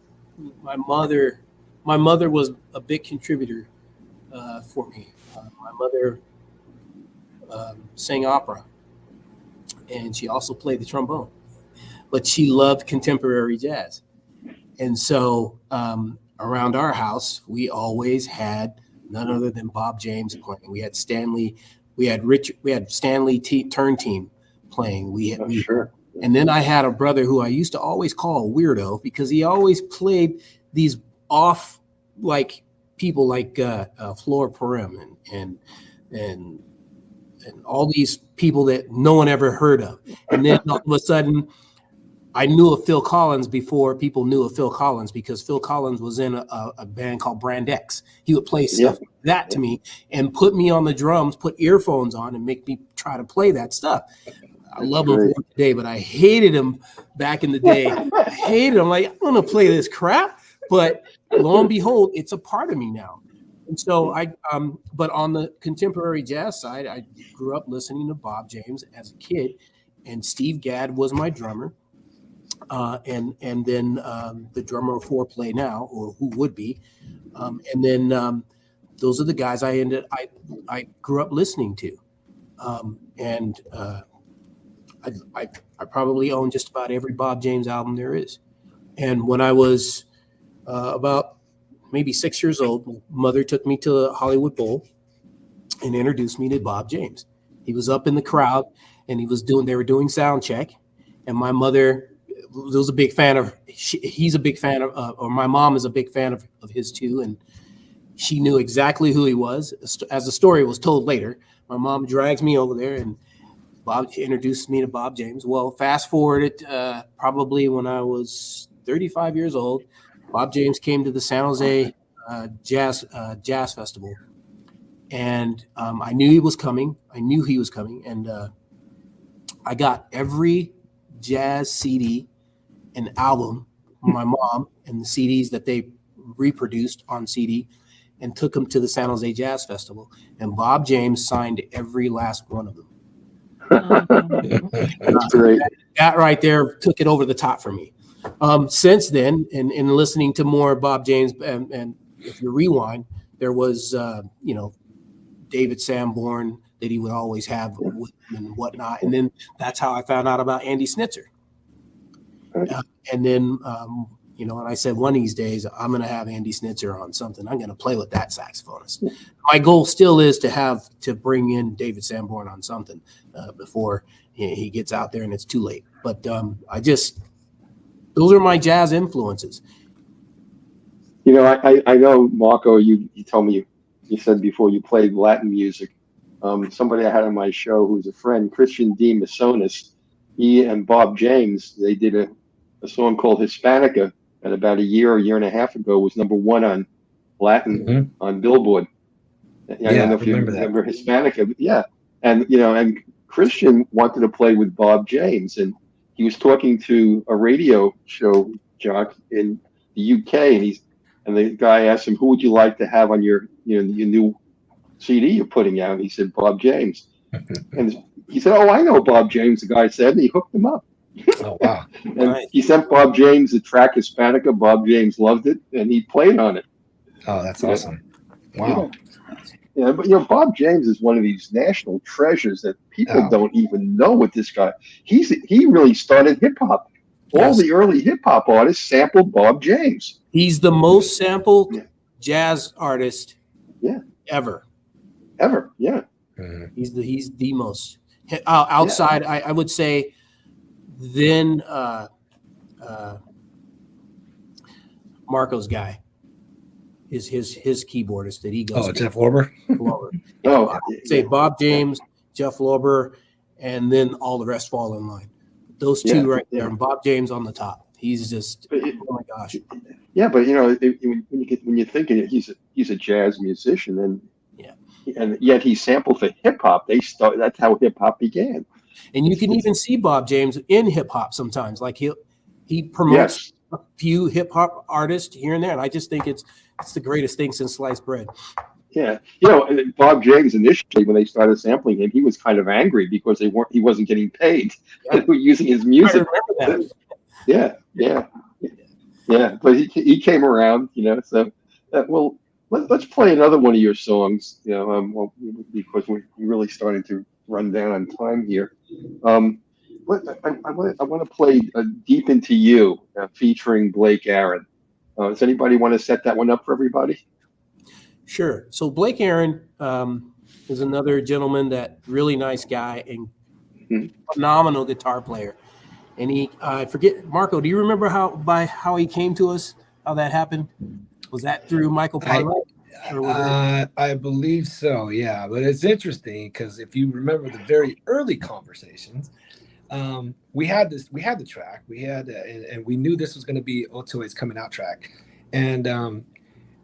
My mother, my mother was a big contributor for me. My mother sang opera, and she also played the trombone. but she loved contemporary jazz. And so around our house, we always had none other than Bob James playing. We had Stanley, we had Stanley Turn Team playing. Sure. And then I had a brother who I used to always call a weirdo because he always played these off like people like Flora Purim and all these people that no one ever heard of. And then all of a sudden, I knew of Phil Collins before people knew of Phil Collins because Phil Collins was in a band called Brand X. He would play stuff like that to me and put me on the drums, put earphones on, and make me try to play that stuff. I love him today, but I hated him back in the day. I hated him. Like, I'm going to play this crap. But lo and behold, it's a part of me now. And so but on the contemporary jazz side, I grew up listening to Bob James as a kid, and Steve Gadd was my drummer. And then the drummer of Foreplay now, or who would be. And then those are the guys I grew up listening to. I probably own just about every Bob James album there is. And when I was about maybe 6 years old, my mother took me to the Hollywood Bowl and introduced me to Bob James. He was up in the crowd and they were doing sound check. And my mother was a big fan of, he's a big fan of, or my mom is a big fan of his too. And she knew exactly who he was. As the story was told later, my mom drags me over there and Bob introduced me to Bob James. Well, fast forward it, probably when I was 35 years old, Bob James came to the San Jose Jazz Festival. And I knew he was coming. And I got every jazz CD and album from my mom and the CDs that they reproduced on CD and took them to the San Jose Jazz Festival. And Bob James signed every last one of them. That's great. That right there took it over the top for me. Since then, and listening to more Bob James, and if you rewind, there was, David Sanborn that he would always have with him and whatnot. And then that's how I found out about Andy Snitzer. And then, and I said, one of these days, I'm going to have Andy Snitzer on something. I'm going to play with that saxophonist. My goal still is to bring in David Sanborn on something before he gets out there and it's too late. But those are my jazz influences. I know, Marco, you told me, you said before you played Latin music. Somebody I had on my show who's a friend, Christian D. Masonis, he and Bob James, they did a song called Hispanica, and about a year and a half ago was #1 on Latin on Billboard. I don't know if you remember Hispanica. Yeah. And Christian wanted to play with Bob James, and he was talking to a radio show jock in the UK, and the guy asked him, who would you like to have on your new CD you're putting out? And he said, Bob James. And he said, oh, I know Bob James, the guy said, and he hooked him up. Oh, wow. And he sent Bob James the track Hispanica. Bob James loved it, and he played on it. Oh, that's awesome. Wow. Yeah, but Bob James is one of these national treasures that people don't even know what this guy. He really started hip hop. All the early hip hop artists sampled Bob James. He's the most sampled jazz artist ever. Ever, yeah. Mm-hmm. He's the most outside. I would say. Then Marco's guy is his keyboardist that he goes. Oh, Jeff Lorber. I'd say Bob James, Jeff Lorber, and then all the rest fall in line. Those two right there, and Bob James on the top. He's just oh my gosh. Yeah, but when you think of it, he's a jazz musician, and yet he sampled for hip hop. That's how hip hop began. And you can even see Bob James in hip hop sometimes. Like he promotes a few hip hop artists here and there, and I just think it's the greatest thing since sliced bread. Yeah, Bob James initially, when they started sampling him, he was kind of angry because he wasn't getting paid. They were using his music. I remember that. Yeah. But he came around, So, let's play another one of your songs, because we're really starting to run down on time here. I want to play Deep Into You featuring Blake Aaron. Does anybody want to set that one up for everybody? Sure. So Blake Aaron is another gentleman, that really nice guy and phenomenal guitar player. And I forget, Marco, do you remember how he came to us, how that happened? Was that through Michael Parlett? I believe so, yeah. But it's interesting because if you remember the very early conversations, we had the track, and we knew this was going to be Otoe's coming out track, and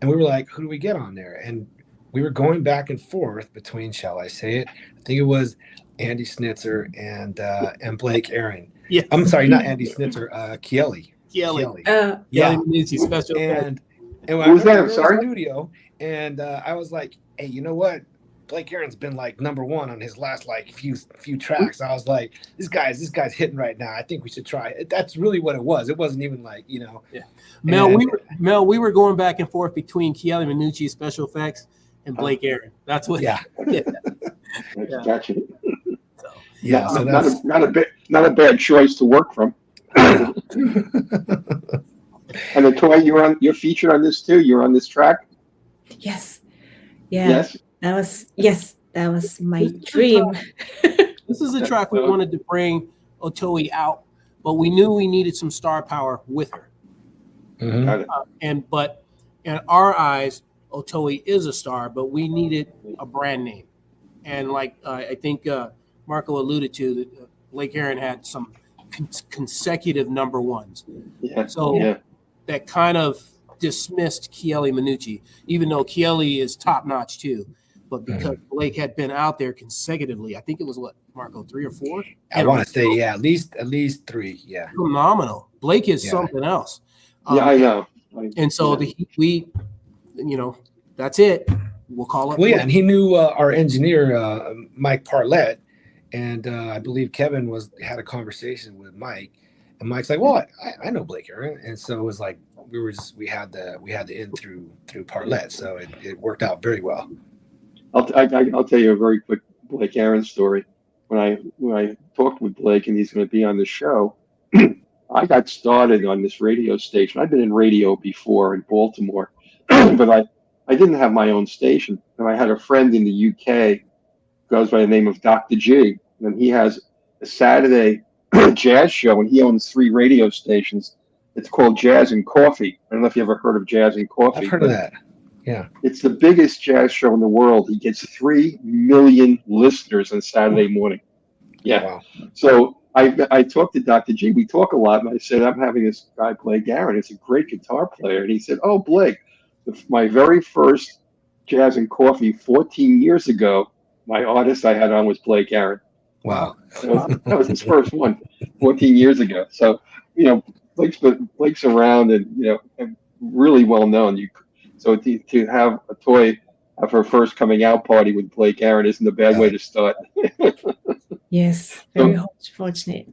we were like, who do we get on there? And we were going back and forth between, shall I say it? I think it was Andy Snitzer and Blake Aaron. Yeah, I'm sorry, not Andy Snitzer, Chieli. Yeah, Minucci, special. And who was that? I'm sorry. Studio, and I was like, hey, you know what? Blake Aaron's been like #1 on his last like few tracks. I was like, this guy's hitting right now. I think we should try it. That's really what it was. It wasn't even like, you know. Yeah. Mel, we were going back and forth between Chieli Minucci special effects and Blake Aaron. That's what. Yeah. Gotcha. So, yeah. So not a bad choice to work from. And Otoe, you're featured on this too. You're on this track. Yes. Yeah. Yes. That was my dream. This is a track we wanted to bring Otoe out, but we knew we needed some star power with her. Mm-hmm. But in our eyes, Otoe is a star, but we needed a brand name. And like I think Marco alluded to, that Blake Aaron had some consecutive #1s. Yeah. So that kind of dismissed Chieli Minucci, even though Chieli is top notch too. But because Blake had been out there consecutively, I think it was what, Marco, 3 or 4? I want to say, at least 3. Yeah. Phenomenal. Blake is something else. I know. And so we, that's it. We'll call it. Well, yeah, and he knew our engineer, Mike Parlett, and I believe Kevin had a conversation with Mike, and Mike's like, "Well, I know Blake Aaron," and so it was like we had the in through Parlett, so it worked out very well. I'll tell you a very quick Blake Aaron story. When I talked with Blake and he's going to be on the show, I got started on this radio station. I've been in radio before in Baltimore, but I didn't have my own station. And I had a friend in the UK, goes by the name of Dr. G, and he has a Saturday jazz show, and he owns 3 radio stations. It's called Jazz and Coffee. I don't know if you ever heard of Jazz and Coffee. I've heard of that. Yeah. It's the biggest jazz show in the world. He gets 3 million listeners on Saturday morning. Yeah. Wow. So I talked to Dr. G. We talk a lot, and I said, I'm having this guy, Blake Aaron. He's a great guitar player. And he said, oh, Blake, my very first Jazz and Coffee 14 years ago, my artist I had on was Blake Aaron. Wow. That was his first one 14 years ago. So, Blake's around and, really well known. So to have Otoe have her first coming out party with Blake Aaron isn't a bad way to start. Yes, very fortunate.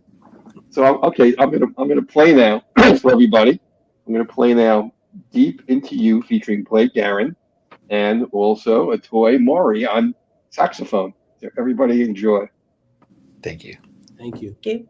So okay, I'm gonna play now for everybody. I'm gonna play now "Deep Into You" featuring Blake Aaron, and also Otoe Mori on saxophone. So everybody enjoy. Thank you. Thank you. Okay.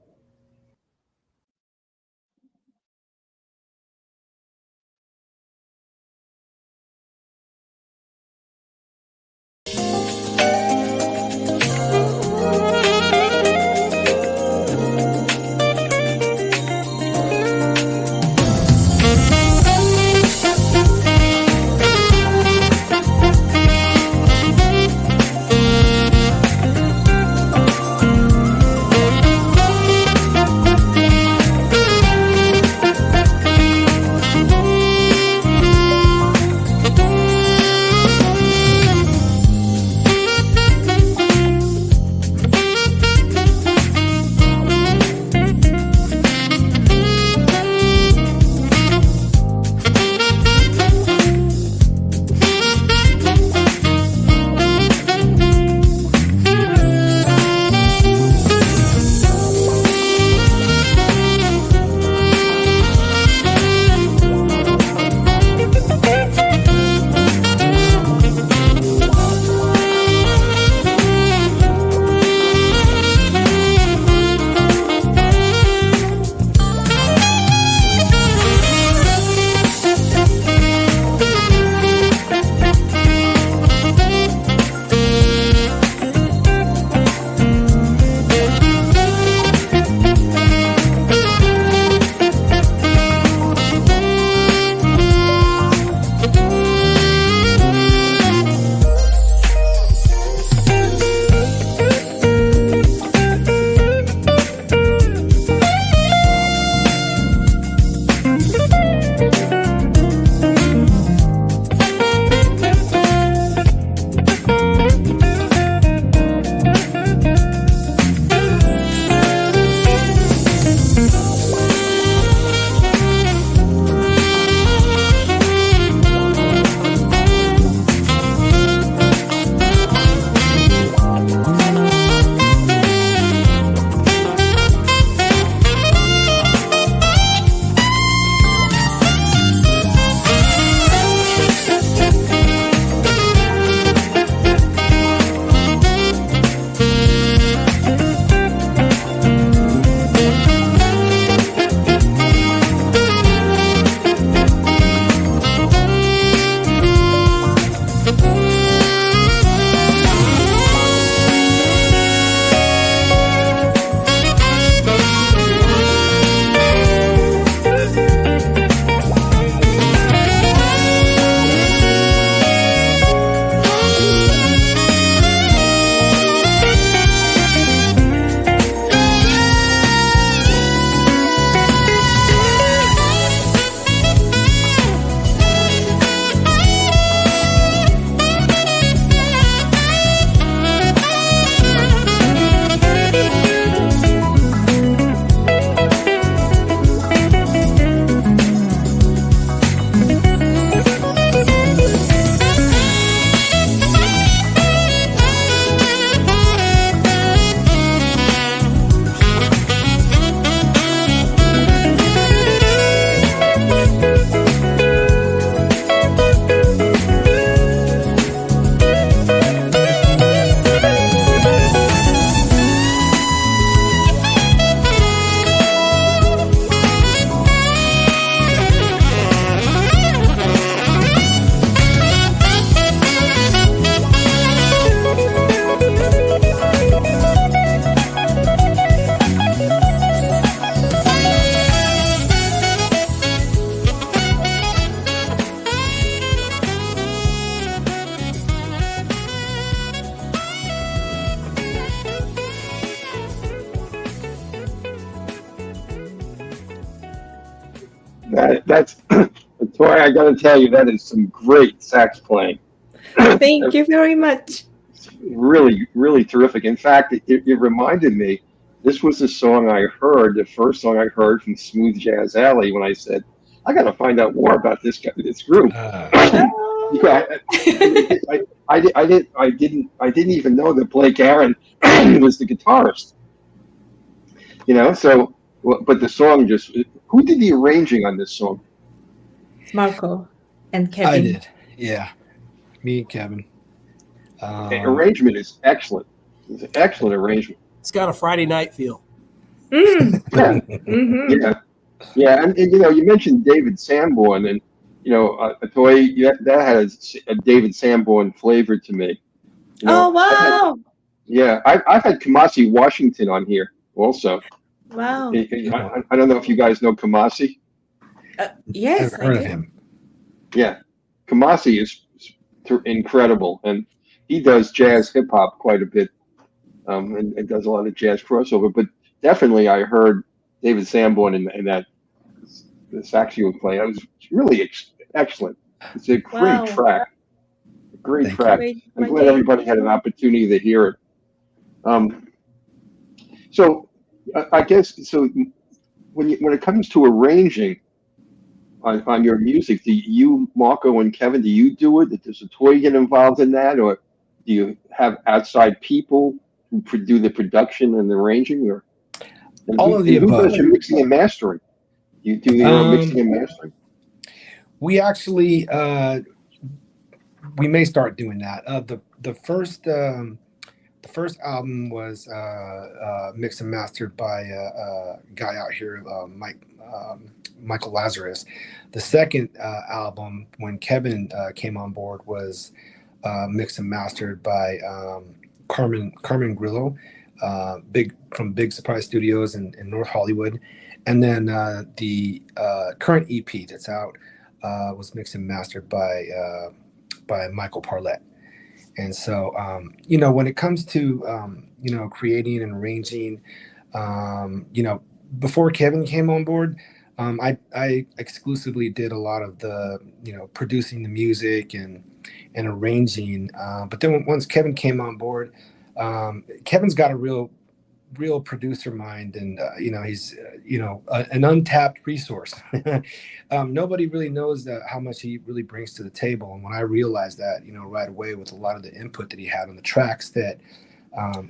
That's Tori. I got to tell you, that is some great sax playing. Thank you very much. Really, really terrific. In fact, it reminded me. This was the song I heard, the first song I heard from Smooth Jazz Alley when I said, I got to find out more about this group. Yeah, I didn't even know that Blake Aaron was the guitarist. So, but the song just, who did the arranging on this song? Marco and Kevin. I did. Yeah. Me and Kevin. The arrangement is excellent. It's an excellent arrangement. It's got a Friday night feel. Mm. Yeah. Mm-hmm. Yeah. And you mentioned David Sanborn, and Otoe, that has a David Sanborn flavor to me. Oh, wow. I've had Kamasi Washington on here also. Wow. I don't know if you guys know Kamasi. Yes, I've heard of him. Yeah, Kamasi is incredible, and he does jazz hip hop quite a bit, and does a lot of jazz crossover. But definitely, I heard David Sanborn in that the saxophone play. It was really excellent. It's a great track. A great track. I'm glad everybody had an opportunity to hear it. So I guess when it comes to arranging on your music, do you, Marco and Kevin, do you do it? Does Otoe get involved in that, or do you have outside people who do the production and the arranging, or all of the above? Who does your mixing and mastering? You do the mixing and mastering? We actually we may start doing that. The first album was mixed and mastered by a guy out here, Michael Lazarus. The second album, when Kevin came on board, was mixed and mastered by Carmen Grillo, from Big Surprise Studios in North Hollywood. And then the current EP that's out was mixed and mastered by Michael Parlett. And so, when it comes to, creating and arranging, before Kevin came on board, I exclusively did a lot of the, producing the music and arranging. But then once Kevin came on board, Kevin's got a real producer mind, and he's an untapped resource. Nobody really knows how much he really brings to the table. And when I realized that, right away, with a lot of the input that he had on the tracks that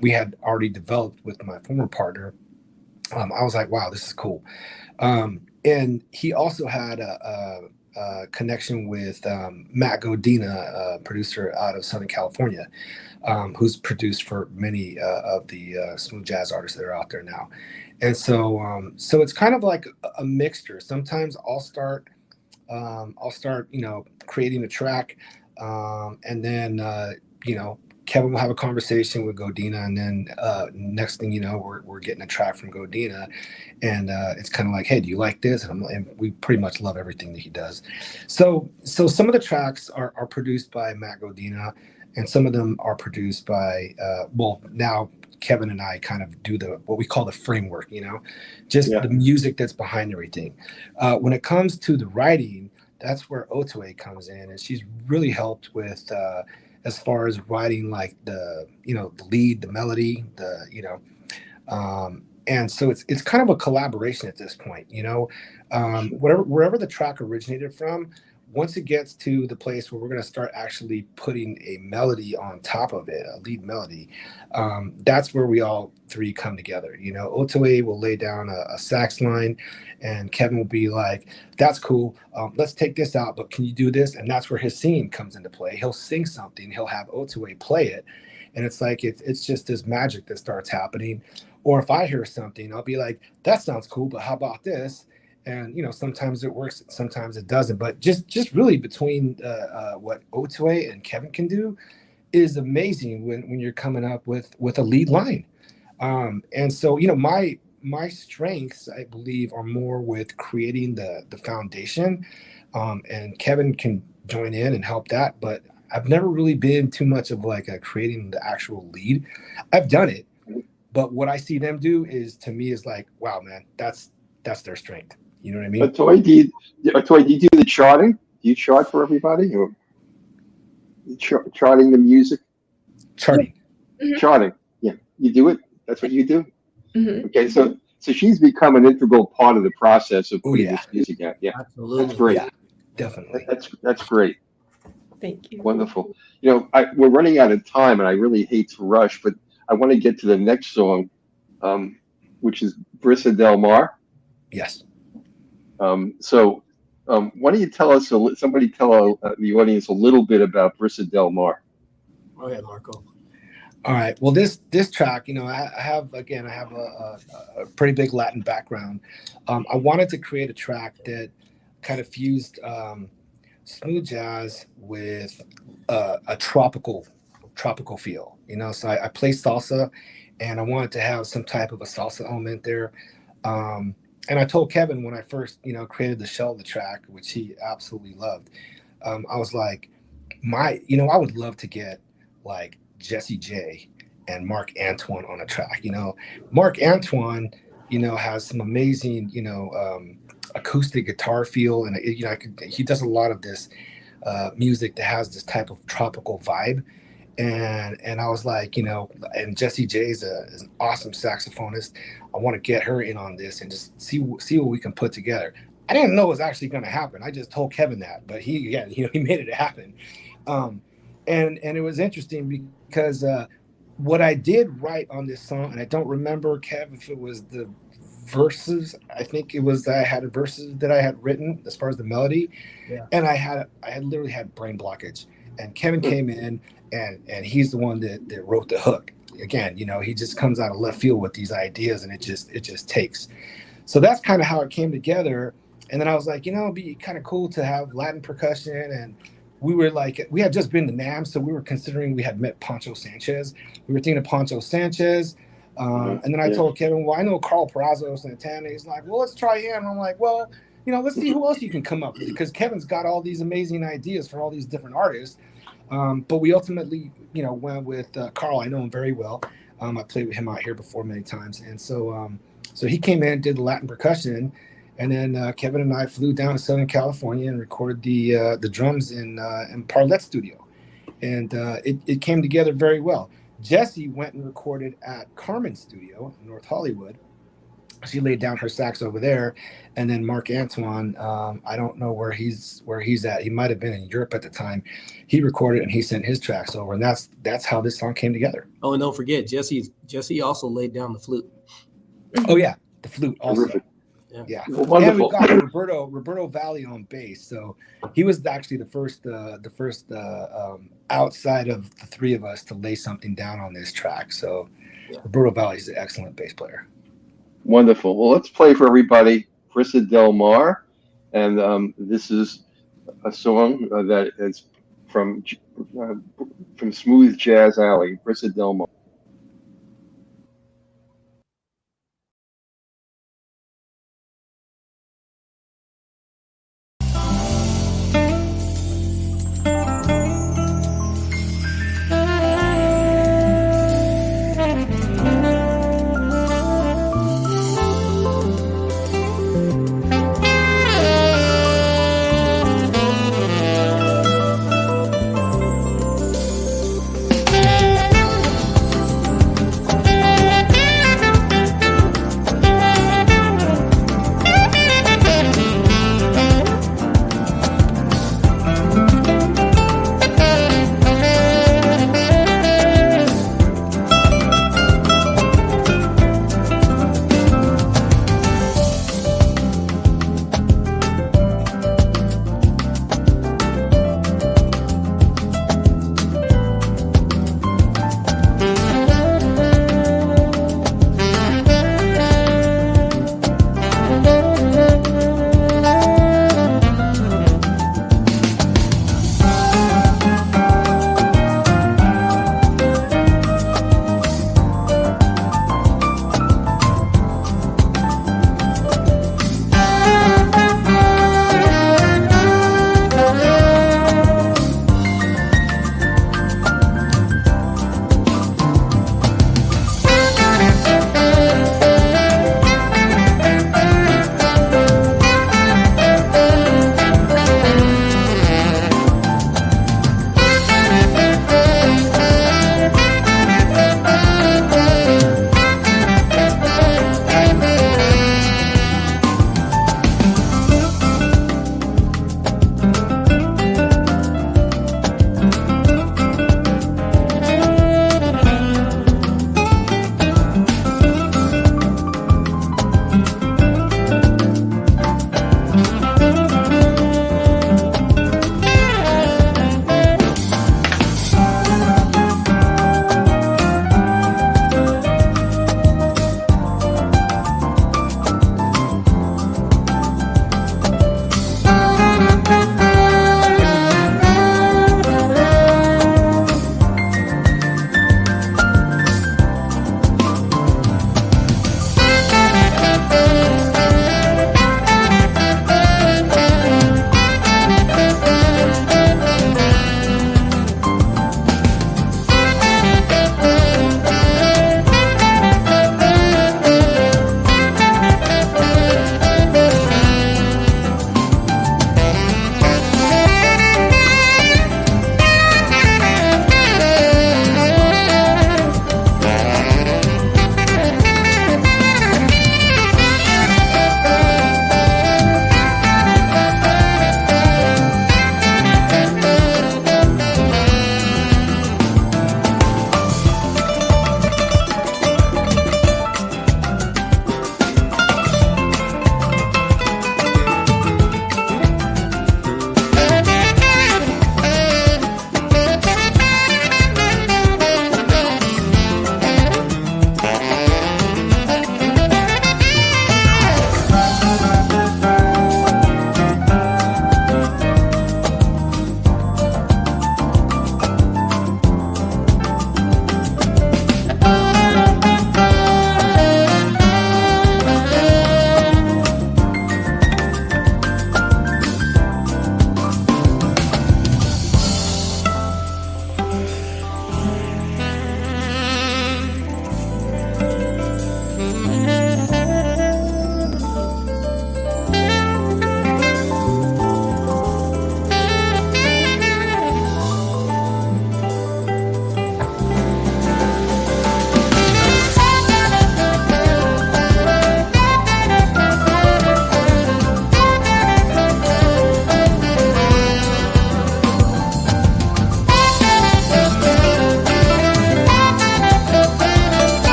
we had already developed with my former partner, I was like, wow, this is cool. And he also had a connection with Matt Godina, a producer out of Southern California, who's produced for many of the smooth jazz artists that are out there now. And so it's kind of like a mixture. Sometimes I'll start creating a track, and then Kevin will have a conversation with Godina, and then next thing you know, we're getting a track from Godina, and it's kind of like, hey, do you like this? And we pretty much love everything that he does. So some of the tracks are produced by Matt Godina, and some of them are produced by now Kevin and I kind of do what we call the framework, the music that's behind everything. When it comes to the writing, that's where Otoe comes in, and she's really helped with as far as writing, like the lead, the melody, and so it's kind of a collaboration at this point, wherever the track originated from. Once it gets to the place where we're going to start actually putting a melody on top of it, a lead melody, that's where we all three come together. Otoe will lay down a sax line, and Kevin will be like, that's cool. Let's take this out, but can you do this? And that's where his singing comes into play. He'll sing something, he'll have Otoe play it. And it's like, it's just this magic that starts happening. Or if I hear something, I'll be like, that sounds cool, but how about this? And sometimes it works, sometimes it doesn't. But just really between what Otoe and Kevin can do is amazing when you're coming up with a lead line. And so my strengths, I believe, are more with creating the foundation, and Kevin can join in and help that. But I've never really been too much of like creating the actual lead. I've done it, but what I see them do is, to me, is like, wow, man, that's their strength. You know what I mean? Otoe, do you do the charting? Do you chart for everybody, or charting the music? Charting. Mhm. Charting. Yeah, you do it. That's what you do. Mhm. Okay, so she's become an integral part of the process of Oh putting yeah, this music out. Yeah, that's Absolutely. great. yeah, definitely. That's great. Thank you. Wonderful. We're running out of time, and I really hate to rush, but I want to get to the next song, um, which is Brisa Del Mar. Yes. Why don't you tell us, somebody tell the audience a little bit about Brisa Del Mar? Go ahead, Marco. All right. Well, this track, I have a pretty big Latin background. I wanted to create a track that kind of fused smooth jazz with a tropical feel. So I play salsa, and I wanted to have some type of a salsa element there. And I told Kevin when I first, created the shell of the track, which he absolutely loved. I was like, I would love to get like Jesse J and Mark Antoine on a track. Mark Antoine, has some amazing, acoustic guitar feel, and he does a lot of this music that has this type of tropical vibe. And I was like, and Jesse J is an awesome saxophonist. I want to get her in on this and just see what we can put together. I didn't know it was actually going to happen. I just told Kevin that, but he made it happen. And it was interesting because what I did write on this song, and I don't remember, Kev, if it was the verses. I think it was that I had verses that I had written as far as the melody, and I had literally had brain blockage. And Kevin came in, and he's the one that wrote the hook. Again, he just comes out of left field with these ideas, and it just takes. So that's kind of how it came together. And then I was like, it'd be kind of cool to have Latin percussion. And we had just been to NAMM, so we were considering, we had met Pancho Sanchez. We were thinking of Pancho Sanchez. And then I told Kevin, well, I know Carl Perazo Santana. He's like, well, let's try him. And I'm like, well, let's see who else you can come up with, because Kevin's got all these amazing ideas for all these different artists. But we ultimately, went with Carl. I know him very well. I played with him out here before many times. And so he came in, did the Latin percussion. And then Kevin and I flew down to Southern California and recorded the drums in Parlette Studio. And it came together very well. Jesse went and recorded at Carmen Studio in North Hollywood. She laid down her sax over there. And then Mark Antoine, I don't know where he's at. He might have been in Europe at the time. He recorded and he sent his tracks over. And that's how this song came together. Oh, and don't forget, Jesse also laid down the flute. Oh, yeah. The flute also. Terrific. Yeah. Well, wonderful. And we got Roberto Vally on bass. So he was actually the first outside of the three of us to lay something down on this track. So Roberto Vally is an excellent bass player. Wonderful. Well, let's play for everybody Brisa Del Mar. And this is a song that is from Smooth Jazz Alley, Brisa Del Mar.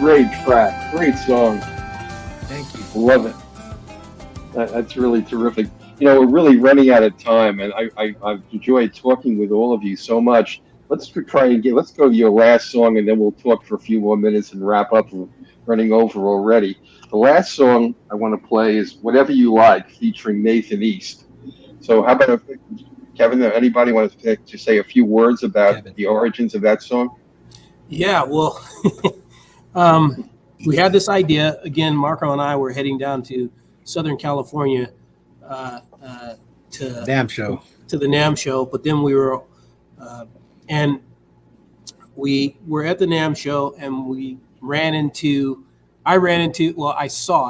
great track, great song. Thank you. Love it. That's really terrific. You know, we're really running out of time, and I've enjoyed talking with all of you so much. Let's go to your last song, and then we'll talk for a few more minutes and wrap up. We're running over already. The last song I want to play is Whatever You Like, featuring Nathan East. So how about Kevin, anybody want to say a few words about the origins of that song? Yeah, well, we had this idea. Again, Marco and I were heading down to Southern California to the NAMM show, but then we were at the NAMM show, and I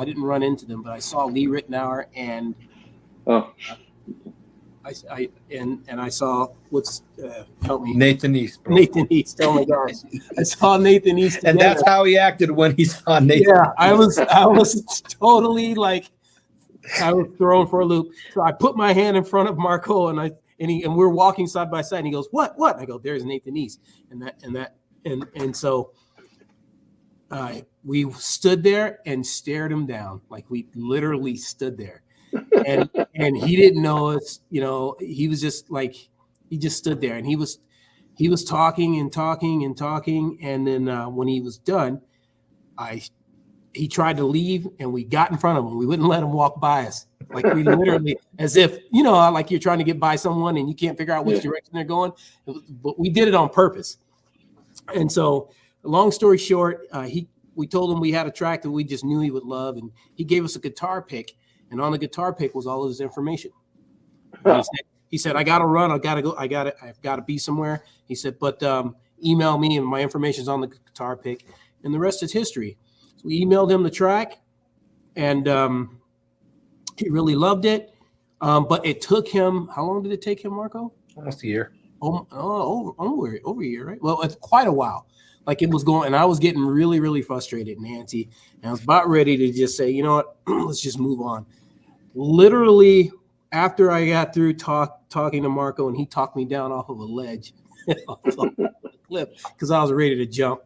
didn't run into them, but I saw Lee Ritenour and I saw help me, Nathan East. Bro. Nathan East. Oh my gosh, I saw Nathan East, and that's how he acted when he saw Nathan. Yeah, I was totally like, I was thrown for a loop. So I put my hand in front of Marco, and we're walking side by side, and he goes, "What?" And I go, "There's Nathan East," and so we stood there and stared him down, like we literally stood there. And he didn't know us, you know. He was just like, he just stood there, and he was talking and talking and talking, and then when he was done, he tried to leave, and we got in front of him. We wouldn't let him walk by us, like we literally, as if, you know, like you're trying to get by someone and you can't figure out which direction they're going. But we did it on purpose. And so, long story short, we told him we had a track that we just knew he would love, and he gave us a guitar pick. And on the guitar pick was all of his information. He said, I got to run. I've got to be somewhere. He said, but email me, and my information's on the guitar pick. And the rest is history. So we emailed him the track, and he really loved it. But it took him, how long did it take him, Marco? Almost a year. Over a year, right? Well, it's quite a while. Like it was going, and I was getting really, really frustrated, Nancy. And I was about ready to just say, you know what, let's just move on. Literally, after I got through talking to Marco, and he talked me down off of a ledge, off the cliff, because I was ready to jump.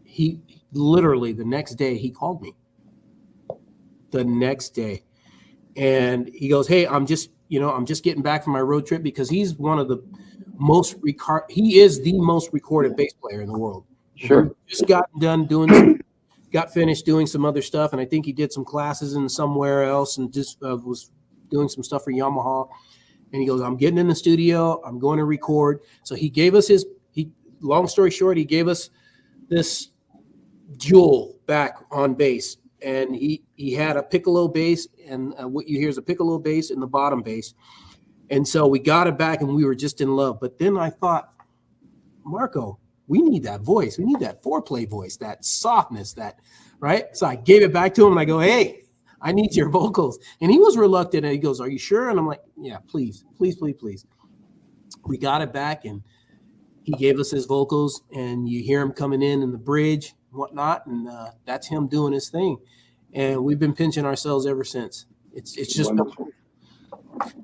He literally, the next day, he called me. The next day, and he goes, "Hey, I'm just getting back from my road trip," because he's one of the he is the most recorded bass player in the world. Sure. Just got finished doing some other stuff, and I think he did some classes in somewhere else, and just was doing some stuff for Yamaha. And he goes, "I'm getting in the studio. I'm going to record." So he gave us long story short, he gave us this Joel back on bass, and he had a piccolo bass, and what you hear is a piccolo bass in the bottom bass. And so we got it back, and we were just in love. But then I thought, Marco, we need that voice. We need that foreplay voice, that softness, that, right? So I gave it back to him, and I go, "Hey, I need your vocals." And he was reluctant, and he goes, "Are you sure?" And I'm like, "Yeah, please, please, please, please." We got it back, and he gave us his vocals, and you hear him coming in the bridge and whatnot, and that's him doing his thing. And we've been pinching ourselves ever since. It's just wonderful.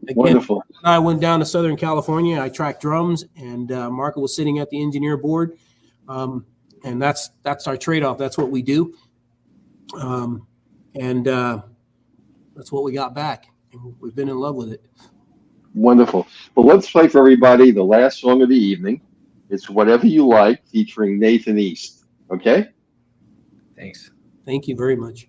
Again, Wonderful. I went down to Southern California. I tracked drums, and Marco was sitting at the engineer board, and that's our trade-off. That's what we do, and that's what we got back. And we've been in love with it. Wonderful. Well, let's play for everybody the last song of the evening. It's Whatever You Like, featuring Nathan East. Okay? Thanks. Thank you very much.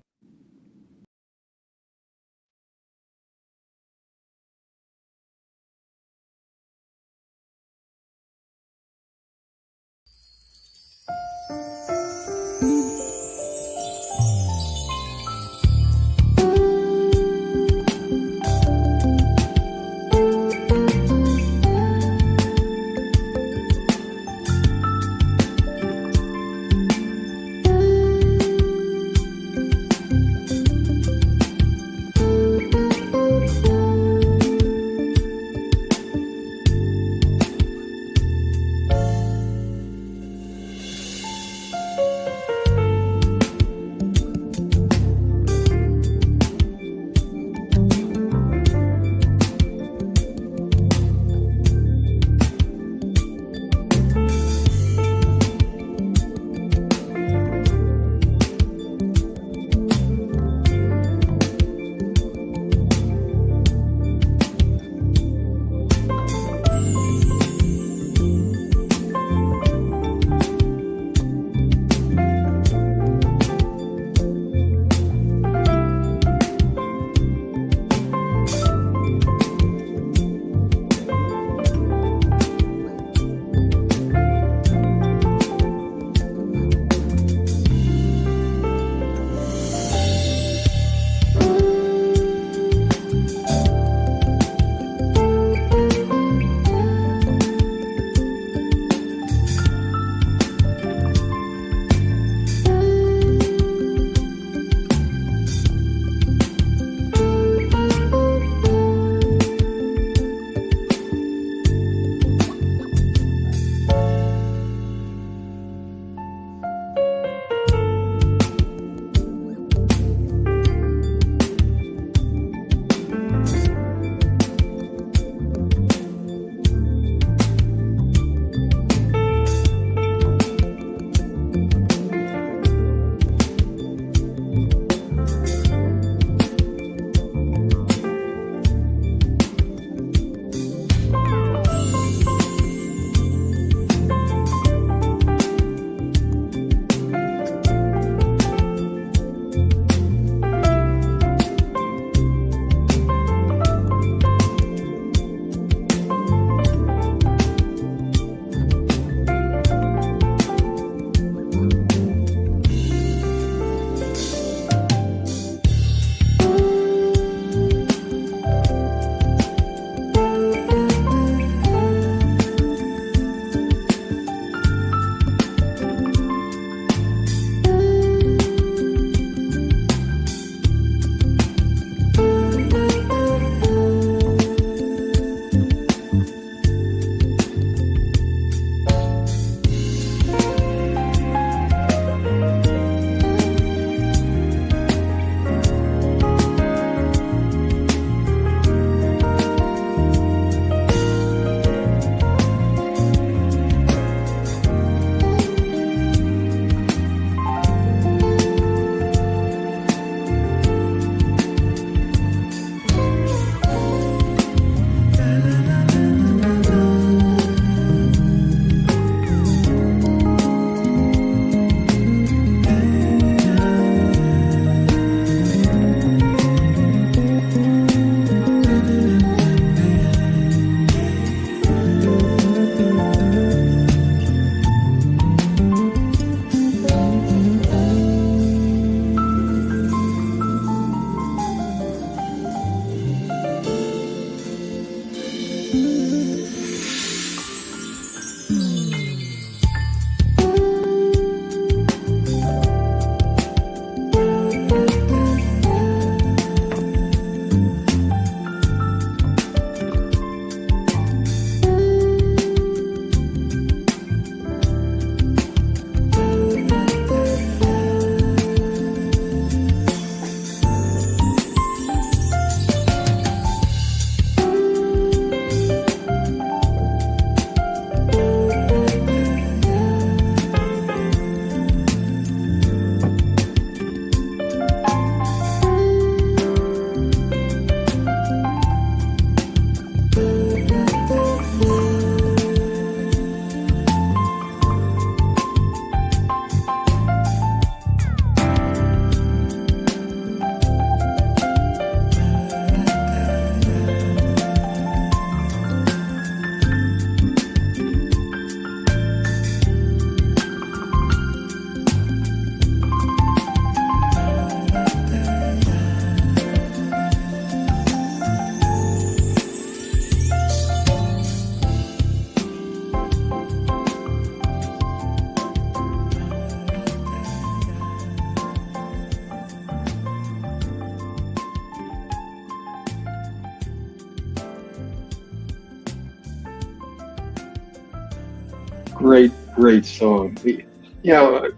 great song. You know,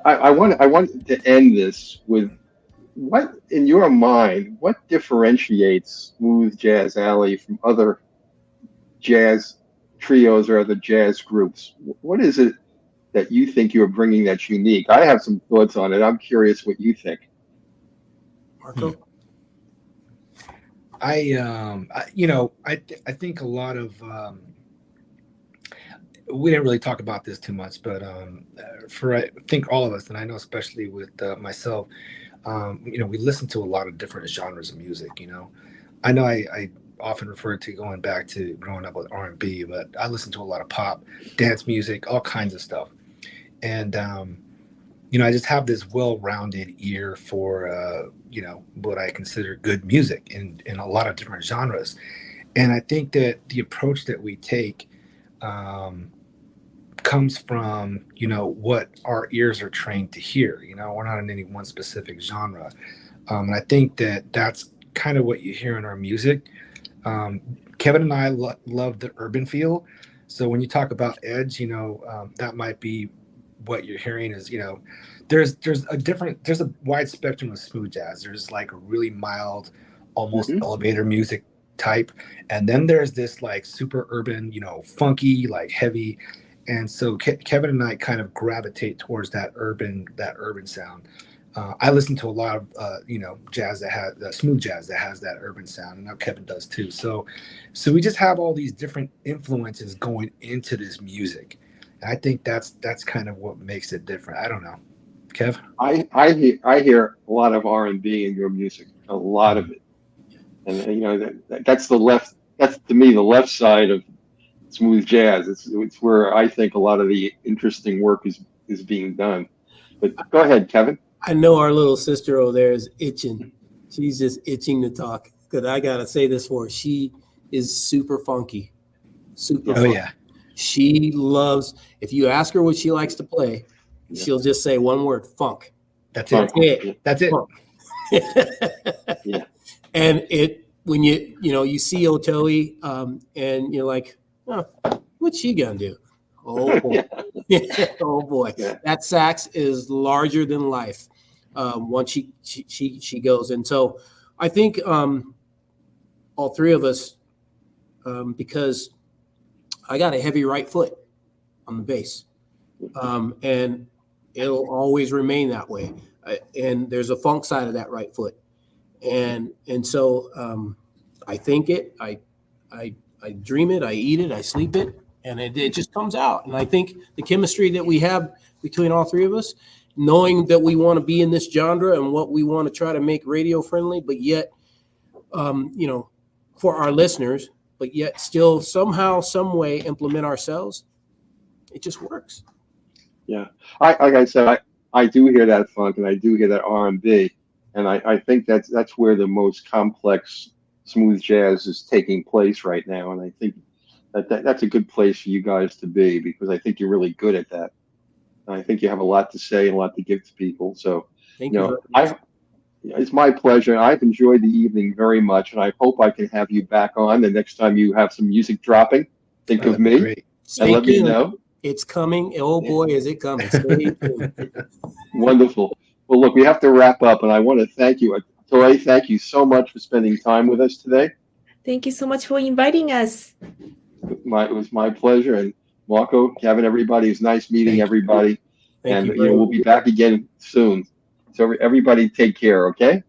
I want to end this with what, in your mind, what differentiates Smooth Jazz Alley from other jazz trios or other jazz groups? What is it that you think you're bringing that's unique? I have some thoughts on it. I'm curious what you think. Marco? I think a lot of we didn't really talk about this too much, but I think all of us, and I know especially with myself, we listen to a lot of different genres of music. I know I often refer to going back to growing up with R&B, but I listen to a lot of pop, dance music, all kinds of stuff, and I just have this well-rounded ear for what I consider good music in a lot of different genres, and I think that the approach that we take comes from what our ears are trained to hear. We're not in any one specific genre, and I think that that's kind of what you hear in our music. Kevin and I love the urban feel, so when you talk about edge, that might be what you're hearing is there's a wide spectrum of smooth jazz. There's like a really mild, almost elevator music type, and then there's this like super urban, funky, like heavy. And so Kevin and I kind of gravitate towards that urban sound. I listen to a lot of jazz that has smooth jazz that has that urban sound, and now Kevin does too. So we just have all these different influences going into this music, and I think that's kind of what makes it different. I don't know, Kev. I hear a lot of R&B in your music, a lot of it, and that's the left. That's to me the left side of smooth jazz. It's where I think a lot of the interesting work is being done. But go ahead, Kevin. I know our little sister over there is itching. She's just itching to talk because I gotta say this for her. She is super funky, super. Oh funky. Yeah. She loves. If you ask her what she likes to play, she'll just say one word: funk. That's it. That's it. Yeah. And when you see Otoe, and you're like, oh, what's she gonna do? Oh boy. Oh boy. Yeah. That sax is larger than life once she goes. And so I think all three of us, because I got a heavy right foot on the bass, and it'll always remain that way. And there's a funk side of that right foot, and so I think it, I dream it, I eat it, I sleep it, and it just comes out. And I think the chemistry that we have between all three of us, knowing that we want to be in this genre and what we want to try to make radio friendly, but yet, for our listeners, but yet still somehow, some way implement ourselves, it just works. Yeah. Like I said, I do hear that funk and I do hear that R&B, and I think that's where the most complex smooth jazz is taking place right now, and I think that's a good place for you guys to be, because I think you're really good at that. And I think you have a lot to say and a lot to give to people. So, Thank you. It's my pleasure. I've enjoyed the evening very much, and I hope I can have you back on the next time you have some music dropping. Think of me and let me know. It's coming. Oh boy, is it coming. Stay tuned. Wonderful. Well, look, we have to wrap up, and I want to thank you. Otoe, thank you so much for spending time with us today. Thank you so much for inviting us. It was my pleasure. And Marco, Kevin, everybody, it was nice meeting everybody. Thank And you. we'll be back again soon. So everybody take care, okay?